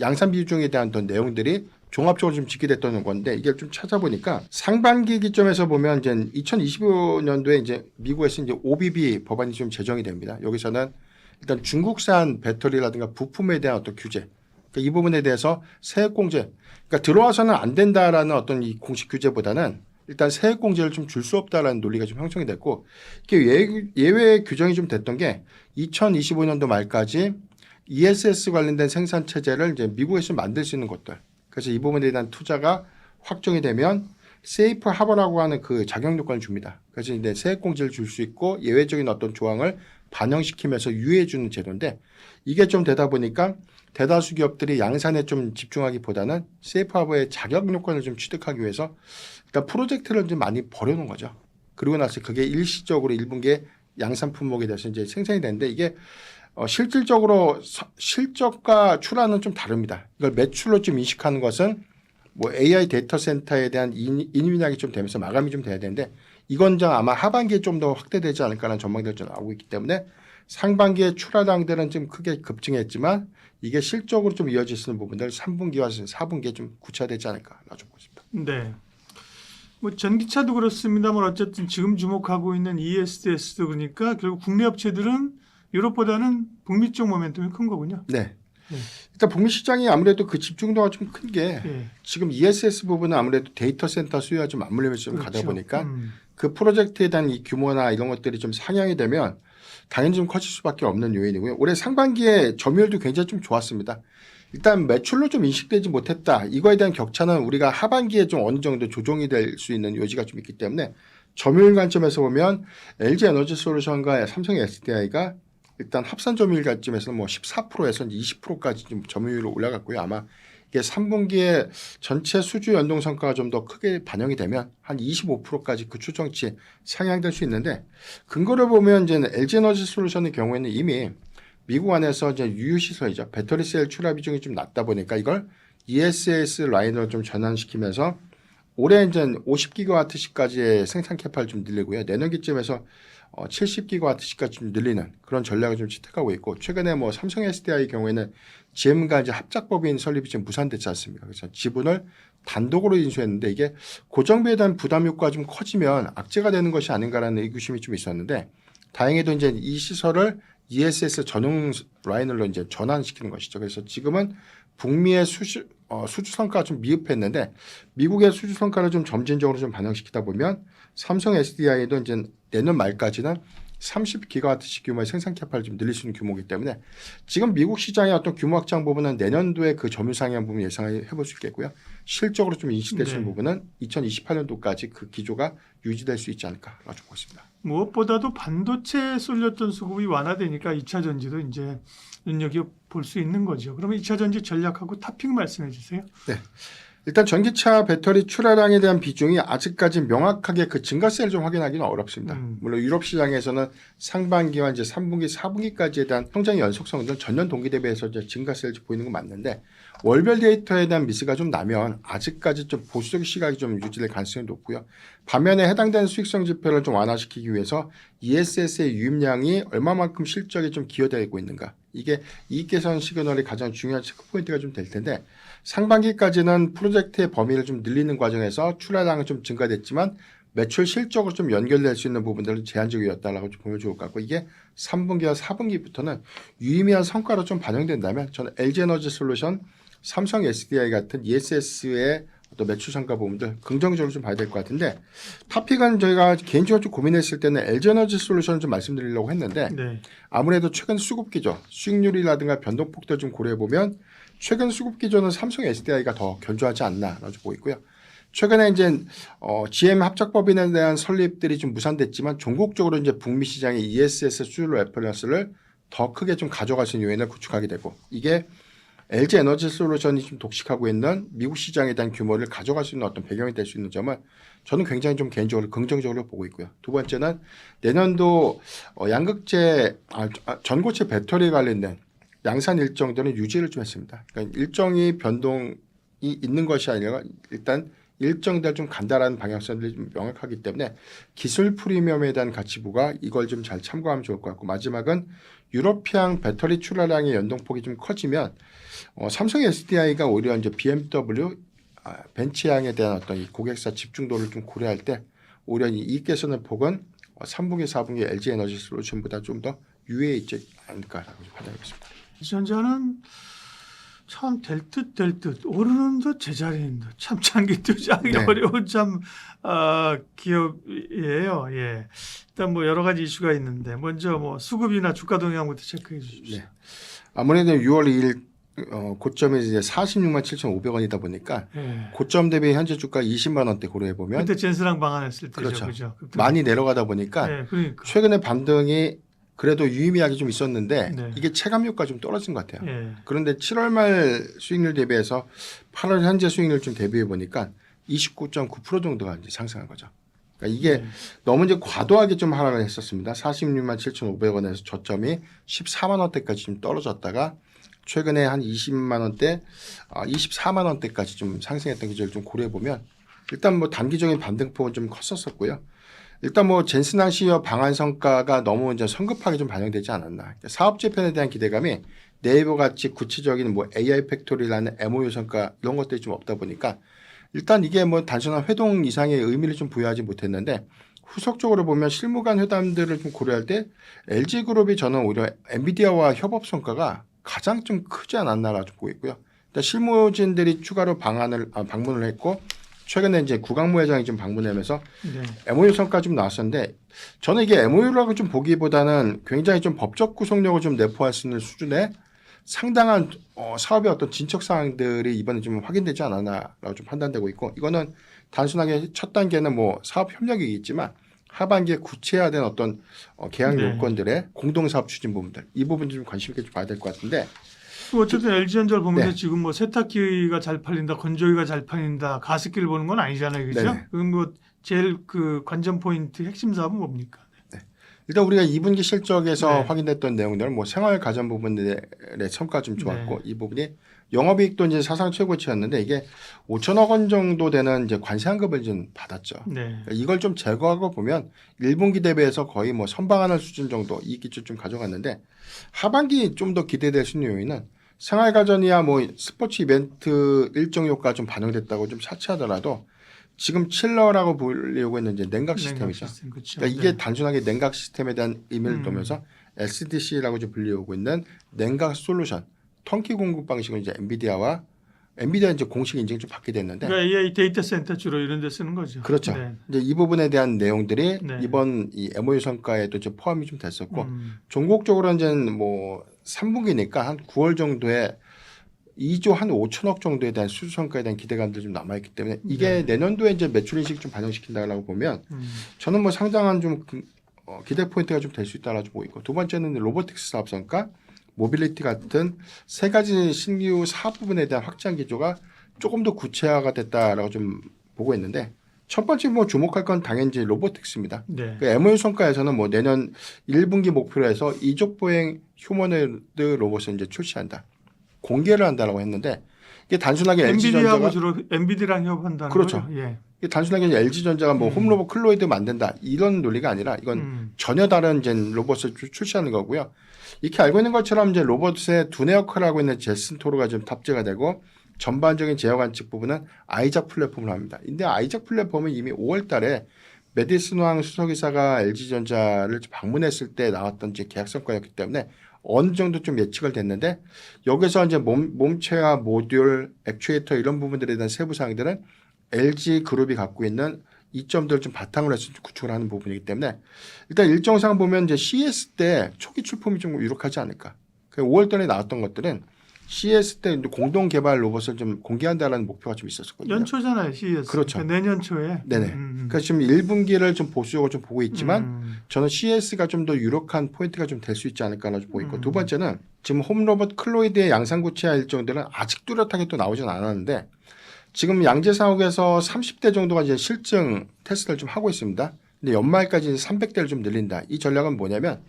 양산 비중에 대한 어떤 내용들이 종합적으로 좀 집계됐던 건데 이게 좀 찾아보니까 상반기 기점에서 보면 이제 2025년도에 이제 미국에서 이제 OBB 법안이 좀 제정이 됩니다. 여기서는 일단 중국산 배터리라든가 부품에 대한 어떤 규제, 그러니까 이 부분에 대해서 세액 공제, 그러니까 들어와서는 안 된다라는 어떤 이 공식 규제보다는 일단 세액 공제를 좀 줄 수 없다라는 논리가 좀 형성이 됐고 이게 예외 규정이 좀 됐던 게 2025년도 말까지 ESS 관련된 생산 체제를 이제 미국에서 만들 수 있는 것들. 그래서 이 부분에 대한 투자가 확정이 되면 세이프 하버라고 하는 그 자격 요건을 줍니다. 그래서 이제 세액 공제를 줄 수 있고 예외적인 어떤 조항을 반영시키면서 유예해 주는 제도인데 이게 좀 되다 보니까 대다수 기업들이 양산에 좀 집중하기보다는 세이프 하버의 자격 요건을 좀 취득하기 위해서 일단 프로젝트를 좀 많이 벌여놓은 거죠. 그리고 나서 그게 일시적으로 1분기에 양산 품목에 대해서 이제 생산이 되는데 이게 실질적으로 실적과 출하는 좀 다릅니다. 이걸 매출로 좀 인식하는 것은 뭐 AI 데이터 센터에 대한 인위약이 좀 되면서 마감이 좀 돼야 되는데 이건 아마 하반기에 좀 더 확대되지 않을까라는 전망들이 좀 나오고 있기 때문에 상반기에 출하량들은 좀 크게 급증했지만 이게 실적으로 좀 이어질 수 있는 부분들 3분기와 4분기에 좀 구체화되지 않을까라고 보고 있습니다. 네. 뭐 전기차도 그렇습니다만 어쨌든 지금 주목하고 있는 ESS도 그러니까 결국 국내 업체들은 유럽보다는 북미 쪽 모멘텀이 큰 거군요. 네. 네. 일단 북미 시장이 아무래도 그 집중도가 좀 큰 게 예. 지금 ESS 부분은 아무래도 데이터 센터 수요와 좀 맞물리면서 좀 그렇죠. 가다 보니까 그 프로젝트에 대한 이 규모나 이런 것들이 좀 상향이 되면 당연히 좀 커질 수밖에 없는 요인이고요. 올해 상반기에 점유율도 굉장히 좀 좋았습니다. 일단 매출로 좀 인식되지 못했다. 이거에 대한 격차는 우리가 하반기에 좀 어느 정도 조정이 될 수 있는 요지가 좀 있기 때문에 점유율 관점에서 보면 LG 에너지 솔루션과 삼성 SDI가 일단 합산 점유율 관점에서는 뭐 14%에서 20%까지 좀 점유율로 올라갔고요. 아마 이게 3분기에 전체 수주 연동 성과가 좀 더 크게 반영이 되면 한 25%까지 그 추정치 상향될 수 있는데 근거를 보면 이제 LG 에너지 솔루션의 경우에는 이미 미국 안에서 이제 유유 시설이죠. 배터리셀 출하 비중이 좀 낮다 보니까 이걸 ESS 라인으로 좀 전환시키면서 올해 이제 50기가와트시까지의 생산 캐파를 좀 늘리고요. 내년기쯤에서 70기가와트시까지 좀 늘리는 그런 전략을 좀 채택하고 있고 최근에 뭐 삼성 SDI 경우에는 GM과 이제 합작법인 설립이 지금 무산됐지 않습니까? 그래서 지분을 단독으로 인수했는데 이게 고정비에 대한 부담 효과가 좀 커지면 악재가 되는 것이 아닌가라는 의구심이 좀 있었는데 다행히도 이제 이 시설을 ESS 전용 라인으로 이제 전환시키는 것이죠. 그래서 지금은 북미의 수주 성과가 좀 미흡했는데 미국의 수주 성과를 좀 점진적으로 좀 반영시키다 보면 삼성 SDI도 이제 내년 말까지는 30기가와트시 규모의 생산 캐파를 좀 늘릴 수 있는 규모이기 때문에 지금 미국 시장의 어떤 규모 확장 부분은 내년도에 그 점유 상향 부분 예상해 볼 수 있겠고요. 실적으로 좀 인식될 수 있는 부분은 2028년도까지 그 기조가 유지될 수 있지 않을까라고 보고 있습니다. 무엇보다도 반도체에 쏠렸던 수급이 완화되니까 2차 전지도 이제 눈여겨볼 수 있는 거죠. 그러면 2차 전지 전략하고 탑픽 말씀해 주세요. 네. 일단 전기차 배터리 출하량에 대한 비중이 아직까지 명확하게 그 증가세를 좀 확인하기는 어렵습니다. 물론 유럽 시장에서는 상반기와 이제 3분기, 4분기까지에 대한 성장 연속성은 전년 동기 대비해서 이제 증가세를 보이는 건 맞는데 월별 데이터에 대한 미스가 좀 나면 아직까지 좀 보수적 시각이 좀 유지될 가능성이 높고요. 반면에 해당되는 수익성 지표를 좀 완화시키기 위해서 ESS의 유입량이 얼마만큼 실적에 좀 기여되고 있는가. 이게 이익 개선 시그널이 가장 중요한 체크포인트가 좀 될 텐데 상반기까지는 프로젝트의 범위를 좀 늘리는 과정에서 출하량은 좀 증가됐지만 매출 실적으로 좀 연결될 수 있는 부분들은 제한적이었다라고 좀 보면 좋을 것 같고 이게 3분기와 4분기부터는 유의미한 성과로 좀 반영된다면 저는 LG 에너지 솔루션, 삼성 SDI 같은 ESS의 어떤 매출 성과 부분들 긍정적으로 좀 봐야 될 것 같은데 탑픽은 저희가 개인적으로 좀 고민했을 때는 LG 에너지 솔루션을 좀 말씀드리려고 했는데 네. 아무래도 최근 수급 기조, 수익률이라든가 변동폭도 좀 고려해 보면 최근 수급 기조는 삼성 SDI가 더 견조하지 않나라고 보고 있고요. 최근에 이제 GM 합작법인에 대한 설립들이 좀 무산됐지만 종국적으로 이제 북미 시장의 ESS 수주 레퍼런스를 더 크게 좀 가져갈 수 있는 요인을 구축하게 되고 이게 LG 에너지 솔루션이 좀 독식하고 있는 미국 시장에 대한 규모를 가져갈 수 있는 어떤 배경이 될 수 있는 점은 저는 굉장히 좀 개인적으로 긍정적으로 보고 있고요. 두 번째는 내년도 양극재 전고체 배터리 관련된 양산 일정들은 유지를 좀 했습니다. 그러니까 일정이 변동이 있는 것이 아니라 일단 일정들 좀 간다라는 방향성들이 좀 명확하기 때문에 기술 프리미엄에 대한 가치부가 이걸 좀 잘 참고하면 좋을 것 같고 마지막은 유러피안 배터리 출하량의 연동폭이 좀 커지면 삼성 SDI가 오히려 이제 BMW 벤츠향에 대한 어떤 이 고객사 집중도를 좀 고려할 때 오히려 이 이익 개선의 폭은 3분기, 4분기 LG 에너지 솔루션보다 좀 더 유의해 있지 않을까라고 판단하겠습니다. 전자는 참 될 듯 오르는 듯 제자리인 듯 참 장기 투자하기 네. 어려운 참 기업이에요. 예. 일단 뭐 여러 가지 이슈가 있는데 먼저 뭐 수급이나 주가 동향부터 체크해 주십시오. 네. 아무래도 6월 2일 고점이 이제 46만 7,500원이다 보니까 예. 고점 대비 현재 주가 20만 원대 고려해 보면 그때 젠스랑 방한했을 때죠. 그렇죠. 그죠? 그때. 많이 내려가다 보니까 예, 그러니까. 최근에 반등이 그래도 유의미하게 좀 있었는데 네. 이게 체감효과 좀 떨어진 것 같아요. 예. 그런데 7월 말 수익률 대비해서 8월 현재 수익률 좀 대비해 보니까 29.9% 정도가 이제 상승한 거죠. 그러니까 이게 너무 이제 과도하게 좀 하락을 했었습니다. 46만 7,500원에서 저점이 14만 원대까지 좀 떨어졌다가 최근에 한 20만 원대, 24만 원대까지 좀 상승했던 기조를 좀 고려해 보면 일단 뭐 단기적인 반등폭은 좀 컸었고요. 일단 뭐 젠슨 시어 방한 성과가 너무 이제 성급하게 좀 반영되지 않았나. 그러니까 사업 재편에 대한 기대감이 네이버 같이 구체적인 뭐 AI 팩토리라는 MOU 성과 이런 것들이 좀 없다 보니까 일단 이게 뭐 단순한 회동 이상의 의미를 좀 부여하지 못했는데 후속적으로 보면 실무간 회담들을 좀 고려할 때 LG그룹이 저는 오히려 엔비디아와 협업 성과가 가장 좀 크지 않았나라고 보고 있고요. 일단 실무진들이 추가로 방문을 했고 최근에 이제 구강모 회장이 좀 방문하면서 네. MOU 성과 좀 나왔었는데 저는 이게 MOU라고 좀 보기보다는 굉장히 좀 법적 구속력을 좀 내포할 수 있는 수준의 상당한 사업의 어떤 진척 사항들이 이번에 좀 확인되지 않았나라고 좀 판단되고 있고 이거는 단순하게 첫 단계는 뭐 사업 협력이겠지만 하반기에 구체화된 어떤 계약 네. 요건들의 공동 사업 추진 부분들 이 부분 좀 관심 있게 좀 봐야 될 것 같은데 어쨌든 LG전자를 보면서 네. 지금 뭐 세탁기가 잘 팔린다, 건조기가 잘 팔린다, 가습기를 보는 건 아니잖아요, 그렇죠? 네네. 그럼 뭐 제일 그 관전 포인트 핵심 사업은 뭡니까? 일단 우리가 2분기 실적에서 네. 확인됐던 내용들은 뭐 생활 가전 부분들의 성과 좀 좋았고 네. 이 부분이 영업이익도 이제 사상 최고치였는데 이게 5천억 원 정도 되는 이제 관세환급을 좀 받았죠. 네. 그러니까 이걸 좀 제거하고 보면 1분기 대비해서 거의 뭐 선방하는 수준 정도 이익 기출 좀 가져갔는데 하반기 좀 더 기대될 수 있는 요인은 생활 가전이야 뭐 스포츠 이벤트 일정 효과 좀 반영됐다고 좀 차치하더라도 지금 칠러라고 불리고 있는 이제 냉각 시스템이죠. 시스템, 그렇죠. 그러니까 이게 네. 단순하게 냉각 시스템에 대한 의미를 두면서 SDC라고 좀 불리우고 있는 냉각 솔루션 턴키 공급 방식은 이제 엔비디아 이제 공식 인증 좀 받게 됐는데 그러니까 AI 데이터 센터 주로 이런 데 쓰는 거죠. 그렇죠. 네. 이제 이 부분에 대한 내용들이 네. 이번 이 MOU 성과에도 이제 포함이 좀 됐었고 종국적으로 이제 뭐 3분기니까 한 9월 정도에 2조 한 5천억 정도에 대한 수주 성과에 대한 기대감들이 좀 남아있기 때문에 이게 내년도에 이제 매출 인식 좀 반영시킨다라고 보면 저는 뭐 상당한 좀 기대 포인트가 좀 될 수 있다라고 보고 있고 두 번째는 로보틱스 사업 성과, 모빌리티 같은 세 가지 신규 사업 부분에 대한 확장 기조가 조금 더 구체화가 됐다라고 좀 보고 있는데 첫 번째 뭐 주목할 건 당연히 로보틱스입니다. 네. 그 MOU 성과에서는 뭐 내년 1분기 목표로 해서 이족 보행 휴머노이드 로봇을 이제 출시한다. 공개를 한다라고 했는데 이게 단순하게 엔비디아하고 LG전자가 주로 엔비디랑 협업한다는 그렇죠. 거죠. 예. 이게 단순하게 LG전자가 뭐 홈로봇 클로이드 만든다 이런 논리가 아니라 이건 전혀 다른 이제 로봇을 출시하는 거고요. 이렇게 알고 있는 것처럼 이제 로봇의 두뇌 역할을 하고 있는 제슨 토르가 좀 탑재가 되고 전반적인 제어 관측 부분은 아이작 플랫폼을 합니다. 근데 아이작 플랫폼은 이미 5월달에 메디슨 왕 수석이사가 LG전자를 방문했을 때 나왔던 이제 계약 성과였기 때문에 어느 정도 좀 예측을 됐는데 여기서 이제 몸체와 모듈, 액추에이터 이런 부분들에 대한 세부 사항들은 LG 그룹이 갖고 있는 이점들을 좀 바탕으로 해서 구축을 하는 부분이기 때문에 일단 일정상 보면 이제 CES 때 초기 출품이 좀 유력하지 않을까. 5월달에 나왔던 것들은 CES 때 공동 개발 로봇을 좀 공개한다라는 목표가 좀 있었거든요. 연초잖아요, CES. 그렇죠. 그러니까 내년 초에. 네네. 그러니까 지금 1분기를 좀 보수적으로 좀 보고 있지만 저는 CES가 좀 더 유력한 포인트가 좀 될 수 있지 않을까라고 보고 있고 두 번째는 지금 홈로봇 클로이드의 양산 구체화 일정들은 아직 뚜렷하게 또 나오진 않았는데 지금 양재 사옥에서 30대 정도가 이제 실증 테스트를 좀 하고 있습니다. 근데 연말까지 300대를 좀 늘린다. 이 전략은 뭐냐면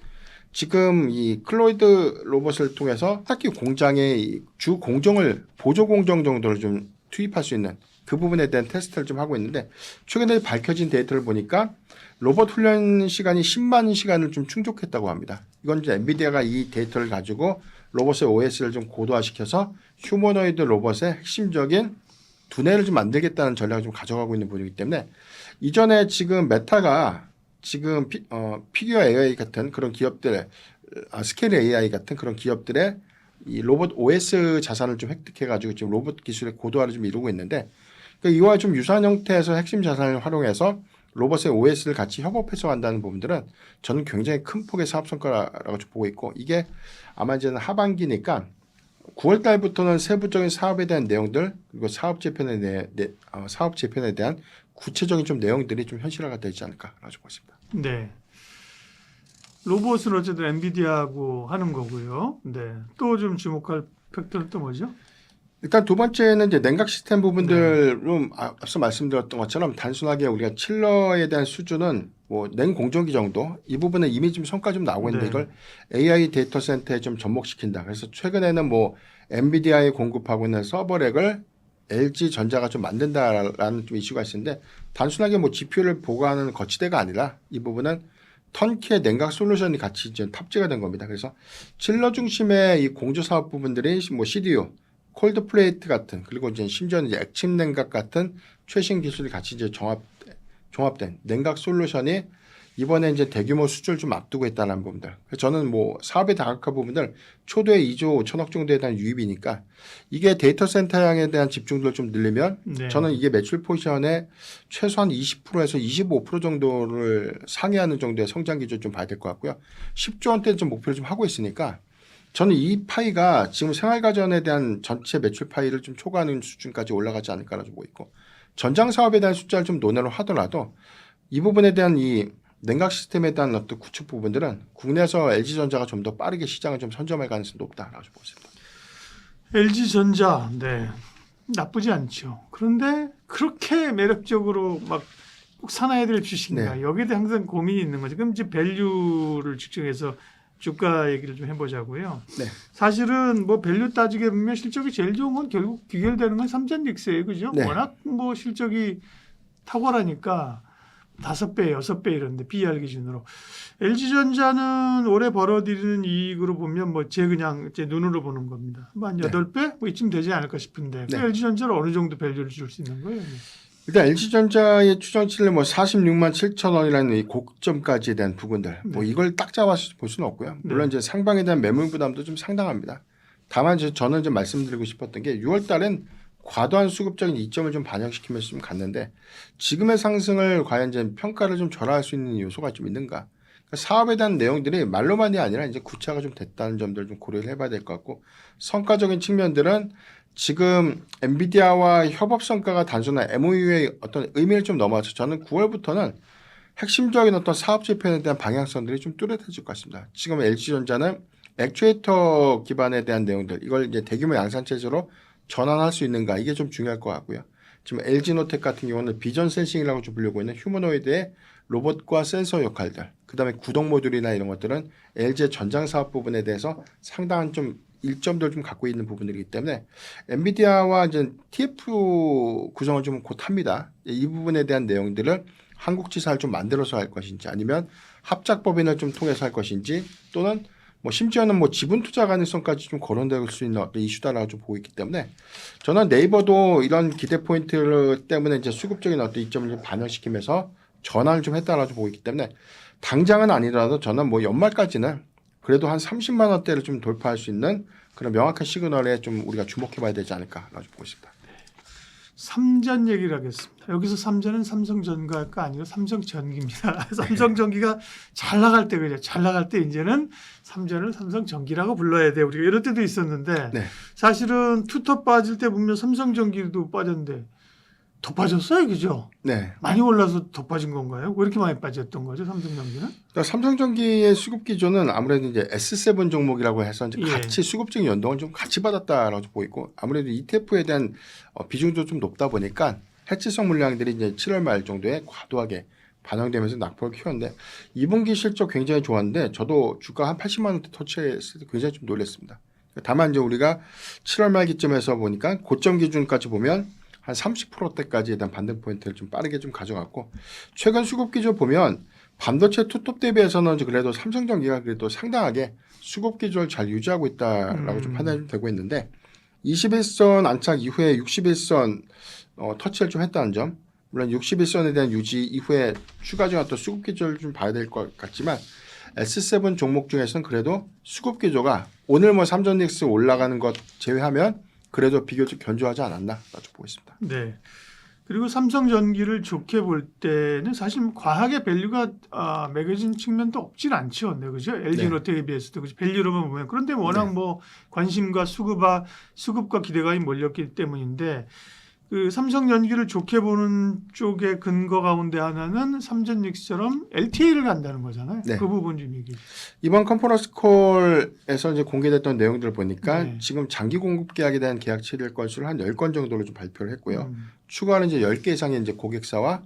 지금 이 클로이드 로봇을 통해서 세탁기 공장의 주 공정을 보조 공정 정도를 좀 투입할 수 있는 그 부분에 대한 테스트를 좀 하고 있는데 최근에 밝혀진 데이터를 보니까 로봇 훈련 시간이 10만 시간을 좀 충족했다고 합니다. 이건 이제 엔비디아가 이 데이터를 가지고 로봇의 OS를 좀 고도화시켜서 휴머노이드 로봇의 핵심적인 두뇌를 좀 만들겠다는 전략을 좀 가져가고 있는 분이기 때문에 이전에 지금 메타가 지금 피규어 AI 같은 그런 기업들의 스케일 AI 같은 그런 기업들의 이 로봇 OS 자산을 좀 획득해가지고 지금 로봇 기술의 고도화를 좀 이루고 있는데 그러니까 이와 좀 유사한 형태에서 핵심 자산을 활용해서 로봇의 OS를 같이 협업해서 한다는 부분들은 저는 굉장히 큰 폭의 사업 성과라고 좀 보고 있고 이게 아마 이제는 하반기니까 9월 달부터는 세부적인 사업에 대한 내용들 그리고 사업 재편에 대한 구체적인 좀 내용들이 좀 현실화가 되지 않을까라고 보십니다. 네. 로봇은 어쨌든 엔비디아하고 하는 거고요. 네. 또 좀 주목할 팩터는 또 뭐죠? 일단 두 번째는 이제 냉각 시스템 부분들로 앞서 말씀드렸던 것처럼 단순하게 우리가 칠러에 대한 수준은 뭐 냉공정기 정도 이 부분은 이미 좀 성과 좀 나오고 있는데 네. 이걸 AI 데이터 센터에 좀 접목시킨다. 그래서 최근에는 뭐 엔비디아에 공급하고 있는 서버렉을 LG 전자가 좀 만든다라는 좀 이슈가 있는데 단순하게 뭐 GPU를 보관하는 거치대가 아니라 이 부분은 턴키의 냉각 솔루션이 같이 이제 탑재가 된 겁니다. 그래서 칠러 중심의 이 공조 사업 부분들이 뭐 CDU, 콜드 플레이트 같은 그리고 이제 심지어는 이제 액침 냉각 같은 최신 기술이 같이 이제 종합된 냉각 솔루션이 이번에 이제 대규모 수주를 좀 앞두고 있다는 부분들. 그래서 저는 뭐 사업에 다각한 부분들 초도에 2조 5천억 정도에 대한 유입이니까 이게 데이터 센터 향에 대한 집중도를 좀 늘리면 네. 저는 이게 매출 포지션에 최소한 20%에서 25% 정도를 상회하는 정도의 성장 기조를 좀 봐야 될 것 같고요. 10조 원대 좀 목표를 좀 하고 있으니까 저는 이 파이가 지금 생활가전에 대한 전체 매출 파이를 좀 초과하는 수준까지 올라가지 않을까라고 보고 있고 전장 사업에 대한 숫자를 좀 논의를 하더라도 이 부분에 대한 이 냉각 시스템에 대한 어떤 구축 부분들은 국내에서 LG전자가 좀 더 빠르게 시장을 좀 선점할 가능성이 높다라고 보고 있습니다. LG전자, 네. 나쁘지 않죠. 그런데 그렇게 매력적으로 막 꼭 사놔야 될 주식인가? 네. 여기에 대해 항상 고민이 있는 거죠. 그럼 이제 밸류를 측정해서 주가 얘기를 좀 해보자고요. 네. 사실은 뭐 밸류 따지게 보면 실적이 제일 좋은 건 결국 귀결되는 건 삼전닉스예요, 그죠? 네. 워낙 뭐 실적이 탁월하니까 5배, 6배 이런데 PER 기준으로 LG전자는 올해 벌어들이는 이익으로 보면 뭐 그냥 제 눈으로 보는 겁니다. 뭐 한 네. 8배 뭐 이쯤 되지 않을까 싶은데 네. LG전자를 어느 정도 밸류를 줄 수 있는 거예요? 일단 LG전자의 추정치를 뭐 46만 7천 원이라는 이 고점까지에 대한 부분들 뭐 네. 이걸 딱 잡아서 볼 수는 없고요. 물론 이제 상방에 대한 매물 부담도 좀 상당합니다. 다만 저는 좀 말씀드리고 싶었던 게 6월 달엔 과도한 수급적인 이점을 좀 반영시키면서 좀 갔는데 지금의 상승을 과연 이제 평가를 좀 절하할 수 있는 요소가 좀 있는가? 그러니까 사업에 대한 내용들이 말로만이 아니라 이제 구체화가 좀 됐다는 점들을 좀 고려를 해봐야 될 것 같고 성과적인 측면들은 지금 엔비디아와 협업 성과가 단순한 MOU의 어떤 의미를 좀 넘어서 저는 9월부터는 핵심적인 어떤 사업 재편에 대한 방향성들이 좀 뚜렷해질 것 같습니다. 지금 LG전자는 액추에이터 기반에 대한 내용들 이걸 이제 대규모 양산 체제로 전환할 수 있는가 이게 좀 중요할 것 같고요. 지금 LG노텍 같은 경우는 비전 센싱이라고 좀 불리고 있는 휴머노이드의 로봇과 센서 역할들, 그다음에 구동 모듈이나 이런 것들은 LG의 전장 사업 부분에 대해서 상당한 좀 일점들 좀 갖고 있는 부분들이기 때문에 엔비디아와 이제 TF 구성을 좀 곧 합니다. 이 부분에 대한 내용들을 한국 지사를 좀 만들어서 할 것인지 아니면 합작 법인을 좀 통해서 할 것인지 또는 뭐 심지어는 뭐 지분 투자 가능성까지 좀 거론될 수 있는 어떤 이슈다라고 좀 보고 있기 때문에 저는 네이버도 이런 기대 포인트 때문에 이제 수급적인 어떤 이점을 좀 반영시키면서 전환을 좀 했다라고 보고 있기 때문에 당장은 아니더라도 저는 뭐 연말까지는 그래도 한 30만 원대를 좀 돌파할 수 있는 그런 명확한 시그널에 좀 우리가 주목해봐야 되지 않을까라고 보고 있습니다. 삼전 얘기를 하겠습니다. 여기서 삼전은 삼성전기가 아니고 삼성전기입니다. 삼성전기가 잘 나갈 때 그죠? 잘 나갈 때 이제는 삼전을 삼성전기라고 불러야 돼. 우리가 이럴 때도 있었는데 네. 사실은 투톱 빠질 때 보면 삼성전기도 빠졌는데 더 빠졌어요, 그죠? 네. 많이 올라서 더 빠진 건가요? 왜 이렇게 많이 빠졌던 거죠, 삼성전기는? 그러니까 삼성전기의 수급 기조는 아무래도 이제 S7 종목이라고 해서 이제 예. 같이 수급적인 연동을 좀 같이 받았다라고 보이고 아무래도 ETF에 대한 비중도 좀 높다 보니까 해치성 물량들이 이제 7월 말 정도에 과도하게 반영되면서 낙폭을 키웠는데 2분기 실적 굉장히 좋았는데 저도 주가 한 80만 원대 터치했을 때 굉장히 좀 놀랐습니다. 다만 이제 우리가 7월 말 기점에서 보니까 고점 기준까지 보면 한 30%대까지에 대한 반등 포인트를 좀 빠르게 좀 가져갔고 최근 수급 기조 보면 반도체 투톱 대비해서는 그래도 삼성전기가 그래도 상당하게 수급 기조를 잘 유지하고 있다라고 좀 판단이 되고 있는데 21선 안착 이후에 61선 터치를 좀 했다는 점 물론 61선에 대한 유지 이후에 추가적인 어떤 수급 기조를 좀 봐야 될 것 같지만 S7 종목 중에서는 그래도 수급 기조가 오늘 뭐 삼전닉스 올라가는 것 제외하면 그래도 비교적 견조하지 않았나 라고 보고 있습니다. 네. 그리고 삼성전기를 좋게 볼 때는 사실 뭐 과하게 밸류가 매겨진 측면도 없진 않죠. 네, 그죠? LG노텍에 비해서도 그죠? 밸류로만 보면. 그런데 워낙 네. 뭐 관심과 수급과 기대감이 몰렸기 때문인데 그 삼성전기를 좋게 보는 쪽의 근거 가운데 하나는 삼전닉스처럼 LTA를 간다는 거잖아요. 네. 그 부분 좀 얘기해 주세요. 이번 컨퍼런스 콜에서 이제 공개됐던 내용들을 보니까 네. 지금 장기 공급 계약에 대한 계약 체결 건수를 한 10건 정도로 좀 발표를 했고요. 추가로 이제 10개 이상의 이제 고객사와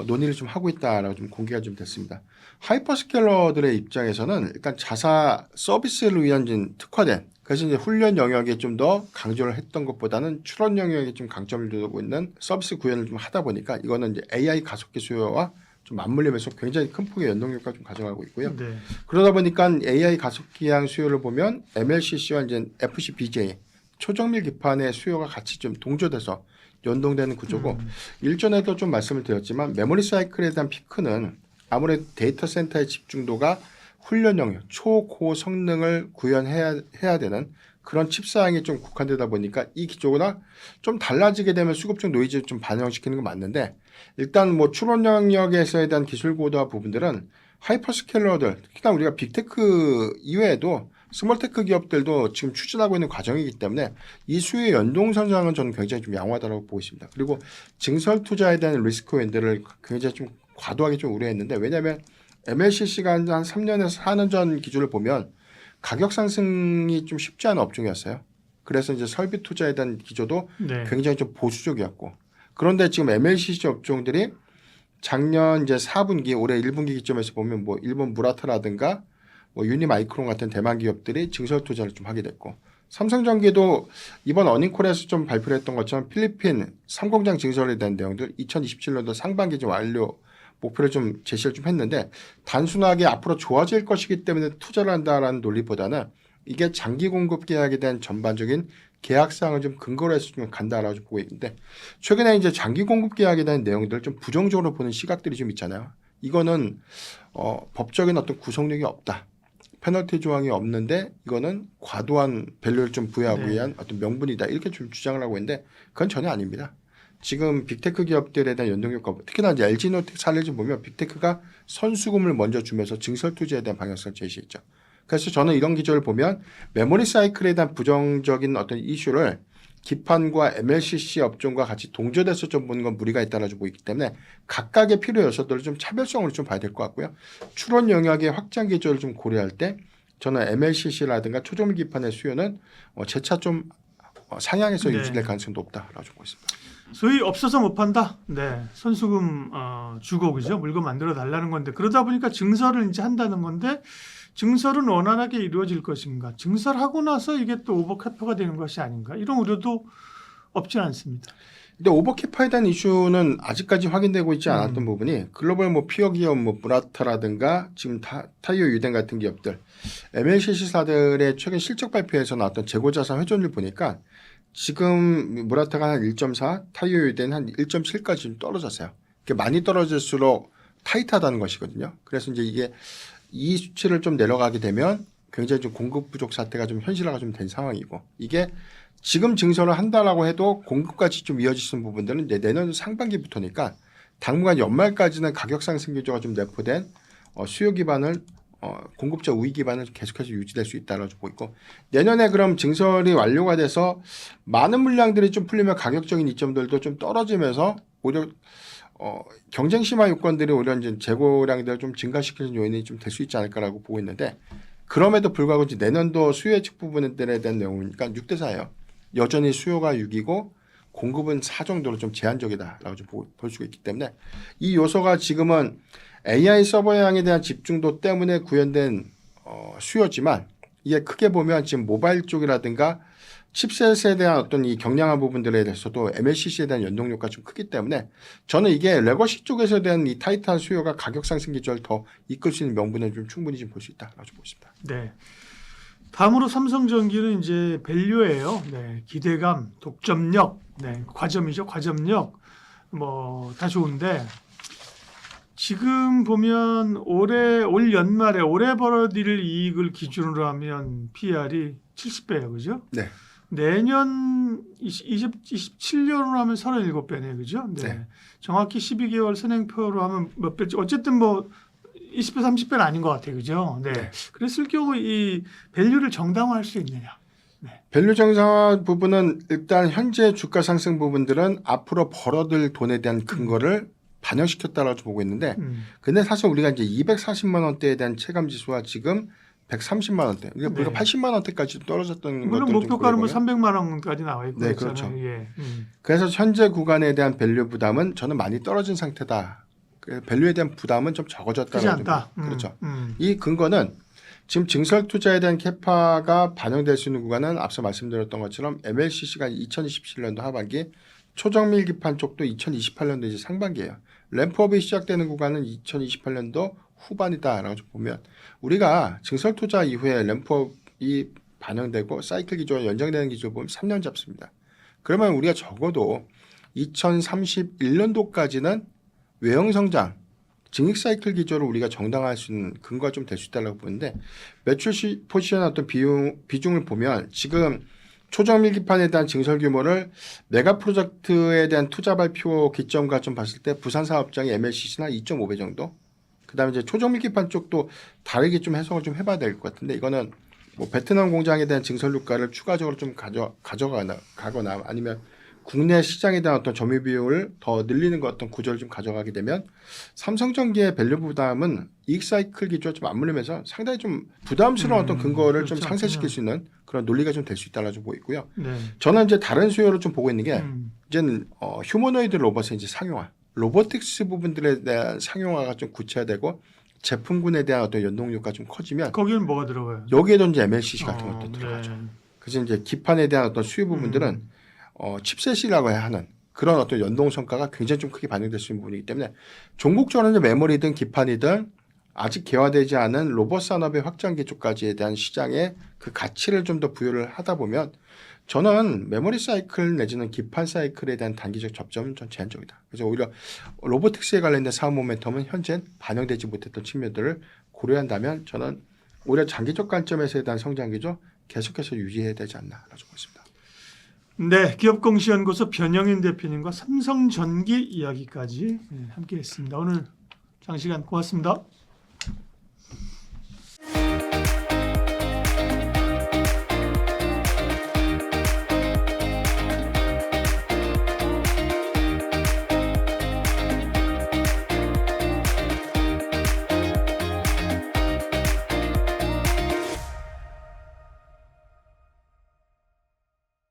논의를 좀 하고 있다라고 좀 공개가 좀 됐습니다. 하이퍼스케일러들의 입장에서는 일단 자사 서비스를 위한 이제 특화된, 그래서 이제 훈련 영역에 좀 더 강조를 했던 것보다는 출원 영역에 좀 강점을 두고 있는 서비스 구현을 좀 하다 보니까 이거는 이제 AI 가속기 수요와 좀 맞물리면서 굉장히 큰 폭의 연동 효과를 좀 가져가고 있고요. 네. 그러다 보니까 AI 가속기향 수요를 보면 MLCC와 이제 FCBJ 초정밀 기판의 수요가 같이 좀 동조돼서 연동되는 구조고 일전에도 좀 말씀을 드렸지만 메모리 사이클에 대한 피크는 아무래도 데이터 센터의 집중도가 훈련 영역 초고 성능을 구현해야 되는 그런 칩 사양이 좀 국한되다 보니까 이 기조가 좀 달라지게 되면 수급적 노이즈를 좀 반영시키는 건 맞는데 일단 뭐 출원 영역에서에 대한 기술 고도화 부분들은 하이퍼스케일러들 특히나 우리가 빅테크 이외에도 스몰테크 기업들도 지금 추진하고 있는 과정이기 때문에 이 수요의 연동 성장은 저는 굉장히 좀 양호하다고 보고 있습니다. 그리고 증설 투자에 대한 리스크 윈드를 굉장히 좀 과도하게 좀 우려했는데 왜냐하면 MLCC가 한 3년에서 4년 전 기준을 보면 가격 상승이 좀 쉽지 않은 업종이었어요. 그래서 이제 설비 투자에 대한 기조도 네. 굉장히 좀 보수적이었고 그런데 지금 MLCC 업종들이 작년 이제 4분기 올해 1분기 기점에서 보면 뭐 일본 무라타라든가 뭐 유니마이크론 같은 대만 기업들이 증설 투자를 좀 하게 됐고 삼성전기도 이번 어닝콜에서 좀 발표를 했던 것처럼 필리핀 3공장 증설에 대한 내용들 2027년도 상반기 좀 완료 목표를 좀 제시를 좀 했는데 단순하게 앞으로 좋아질 것이기 때문에 투자를 한다라는 논리보다는 이게 장기 공급 계약에 대한 전반적인 계약상을 좀 근거로 해서 좀 간다라고 보고 있는데 최근에 이제 장기 공급 계약에 대한 내용들을 좀 부정적으로 보는 시각들이 좀 있잖아요. 이거는 법적인 어떤 구속력이 없다. 페널티 조항이 없는데 이거는 과도한 밸류를 좀 부여하기 네. 위한 어떤 명분이다. 이렇게 좀 주장을 하고 있는데 그건 전혀 아닙니다. 지금 빅테크 기업들에 대한 연동 효과, 특히나 이제 LG노텍 사례를 좀 보면 빅테크가 선수금을 먼저 주면서 증설 투자에 대한 방향성을 제시했죠. 그래서 저는 이런 기조를 보면 메모리 사이클에 대한 부정적인 어떤 이슈를 기판과 MLCC 업종과 같이 동조돼서 좀 보는 건 무리가 있다라고 보이기 때문에 각각의 필요 요소들을 좀 차별성으로 좀 봐야 될 것 같고요. 출원 영역의 확장 기조를 좀 고려할 때 저는 MLCC라든가 초정밀 기판의 수요는 재차 좀 상향해서 네. 유지될 가능성이 높다라고 보고 있습니다. 소위 없어서 못 판다. 네, 선수금 주고 그죠? 물건 만들어 달라는 건데 그러다 보니까 증설을 이제 한다는 건데 증설은 원활하게 이루어질 것인가? 증설하고 나서 이게 또 오버캐퍼가 되는 것이 아닌가? 이런 우려도 없진 않습니다. 근데 오버캐파에 대한 이슈는 아직까지 확인되고 있지 않았던 부분이 글로벌 뭐 피어 기업 뭐 무라타라든가 지금 타이어 유덴 같은 기업들 MLCC사들의 최근 실적 발표에서 나왔던 재고자산 회전율 보니까 지금 무라타가 한 1.4, 타이어 유덴 한 1.7까지 좀 떨어졌어요. 많이 떨어질수록 타이트하다는 것이거든요. 그래서 이제 이게 이 수치를 좀 내려가게 되면 굉장히 좀 공급 부족 사태가 좀 현실화가 좀 된 상황이고 이게 지금 증설을 한다라고 해도 공급까지 좀 이어질 수 있는 부분들은 이제 내년 상반기부터니까 당분간 연말까지는 가격 상승 기조가 좀 내포된 수요 기반을 공급자 우위 기반을 계속해서 유지될 수 있다라고 보고 있고 내년에 그럼 증설이 완료가 돼서 많은 물량들이 좀 풀리면 가격적인 이점들도 좀 떨어지면서 오히려 경쟁 심화 요건들이 오히려 이제 재고량들을 좀 증가시키는 요인이 좀 될 수 있지 않을까라고 보고 있는데 그럼에도 불구하고 이제 내년도 수요 예측 부분들에 대한 내용이니까 6대 4예요. 여전히 수요가 6이고 공급은 4 정도로 좀 제한적이다라고 좀 볼 수가 있기 때문에 이 요소가 지금은 AI 서버향에 대한 집중도 때문에 구현된 수요지만 이게 크게 보면 지금 모바일 쪽이라든가 칩셋에 대한 어떤 이 경량한 부분들에 대해서도 MLCC에 대한 연동력가 좀 크기 때문에 저는 이게 레거시 쪽에서 대한 이 타이트한 수요가 가격 상승 기조를 더 이끌 수 있는 명분을 좀 충분히 좀 볼 수 있다라고 보고 있습니다. 네. 다음으로 삼성전기는 이제 밸류예요. 네, 기대감, 독점력, 네, 과점이죠. 과점력 뭐 다 좋은데 지금 보면 올 연말에 올해 벌어들일 이익을 기준으로 하면 PR이 70배예요, 그죠? 네. 내년 27년으로 하면 37배네, 그죠? 네. 네. 정확히 12개월 선행표로 하면 몇 배지? 어쨌든 뭐 20배, 30배는 아닌 것 같아요, 그죠? 네. 네. 그랬을 경우 이 밸류를 정당화할 수 있느냐? 밸류 정상화 부분은 일단 현재 주가 상승 부분들은 앞으로 벌어들 돈에 대한 근거를 반영시켰다고 보고 있는데, 근데 사실 우리가 이제 240만 원대에 대한 체감 지수와 지금 130만 원대, 그러니까 우리가 네. 80만 원대까지 떨어졌던 물론 것들 목표가는 뭐 300만 원까지 나와 있고 네, 그렇잖아요. 그렇죠. 예. 그래서 현재 구간에 대한 밸류 부담은 저는 많이 떨어진 상태다. 그 밸류에 대한 부담은 좀 크지 적어졌다고 않다. 그렇죠. 이 근거는 지금 증설 투자에 대한 캐파가 반영될 수 있는 구간은 앞서 말씀드렸던 것처럼 MLCC가 2027년도 하반기, 초정밀 기판 쪽도 2028년도 이제 상반기예요. 램프업이 시작되는 구간은 2028년도 후반이다라고 좀 보면, 우리가 증설 투자 이후에 램프업이 반영되고 사이클 기조가 연장되는 기조 보면 3년 잡습니다. 그러면 우리가 적어도 2031년도까지는 외형 성장, 증익 사이클 기조를 우리가 정당화할 수 있는 근거가 좀 될 수 있다고 보는데, 매출 포지션 어떤 비중을 보면 지금 초정밀 기판에 대한 증설 규모를 메가 프로젝트에 대한 투자 발표 기점과 좀 봤을 때 부산 사업장의 MLCC나 2.5배 정도. 그다음에 이제 초정밀 기판 쪽도 다르게 좀 해석을 좀 해봐야 될 것 같은데, 이거는 뭐 베트남 공장에 대한 증설 유가를 추가적으로 좀 가거나 아니면 국내 시장에 대한 어떤 점유 비율을 더 늘리는 것 어떤 구조를 좀 가져가게 되면 삼성전기의 밸류 부담은 이익 사이클 기조와 좀 맞물리면서 상당히 좀 부담스러운 어떤 근거를 좀 그렇죠. 상쇄시킬 수 있는 그런 논리가 좀 될 수 있다고 좀 보이고요. 네. 저는 이제 다른 수요를 좀 보고 있는 게 이제는 휴머노이드 로봇의 이제 상용화, 로보틱스 부분들에 대한 상용화가 좀 구체화되고 제품군에 대한 어떤 연동률가 좀 커지면 거기는 뭐가 들어가요? 여기에도 이제 MLCC 같은 것도 네. 들어가죠. 그래서 이제 기판에 대한 어떤 수요 부분들은 칩셋이라고 해야 하는 그런 어떤 연동 성과가 굉장히 좀 크게 반영될 수 있는 부분이기 때문에 종목적으로 이제 메모리든 기판이든 아직 개화되지 않은 로봇 산업의 확장기 쪽까지에 대한 시장의 그 가치를 좀 더 부여를 하다 보면 저는 메모리 사이클 내지는 기판 사이클에 대한 단기적 접점은 좀 제한적이다. 그래서 오히려 로보틱스에 관련된 사업 모멘텀은 현재 반영되지 못했던 측면들을 고려한다면 저는 오히려 장기적 관점에서에 대한 성장 기조 계속해서 유지해야 되지 않나라고 보고 있습니다. 네, 기업공시연구소 변영인 대표님과 삼성전기 이야기까지 함께했습니다. 오늘 장시간 고맙습니다.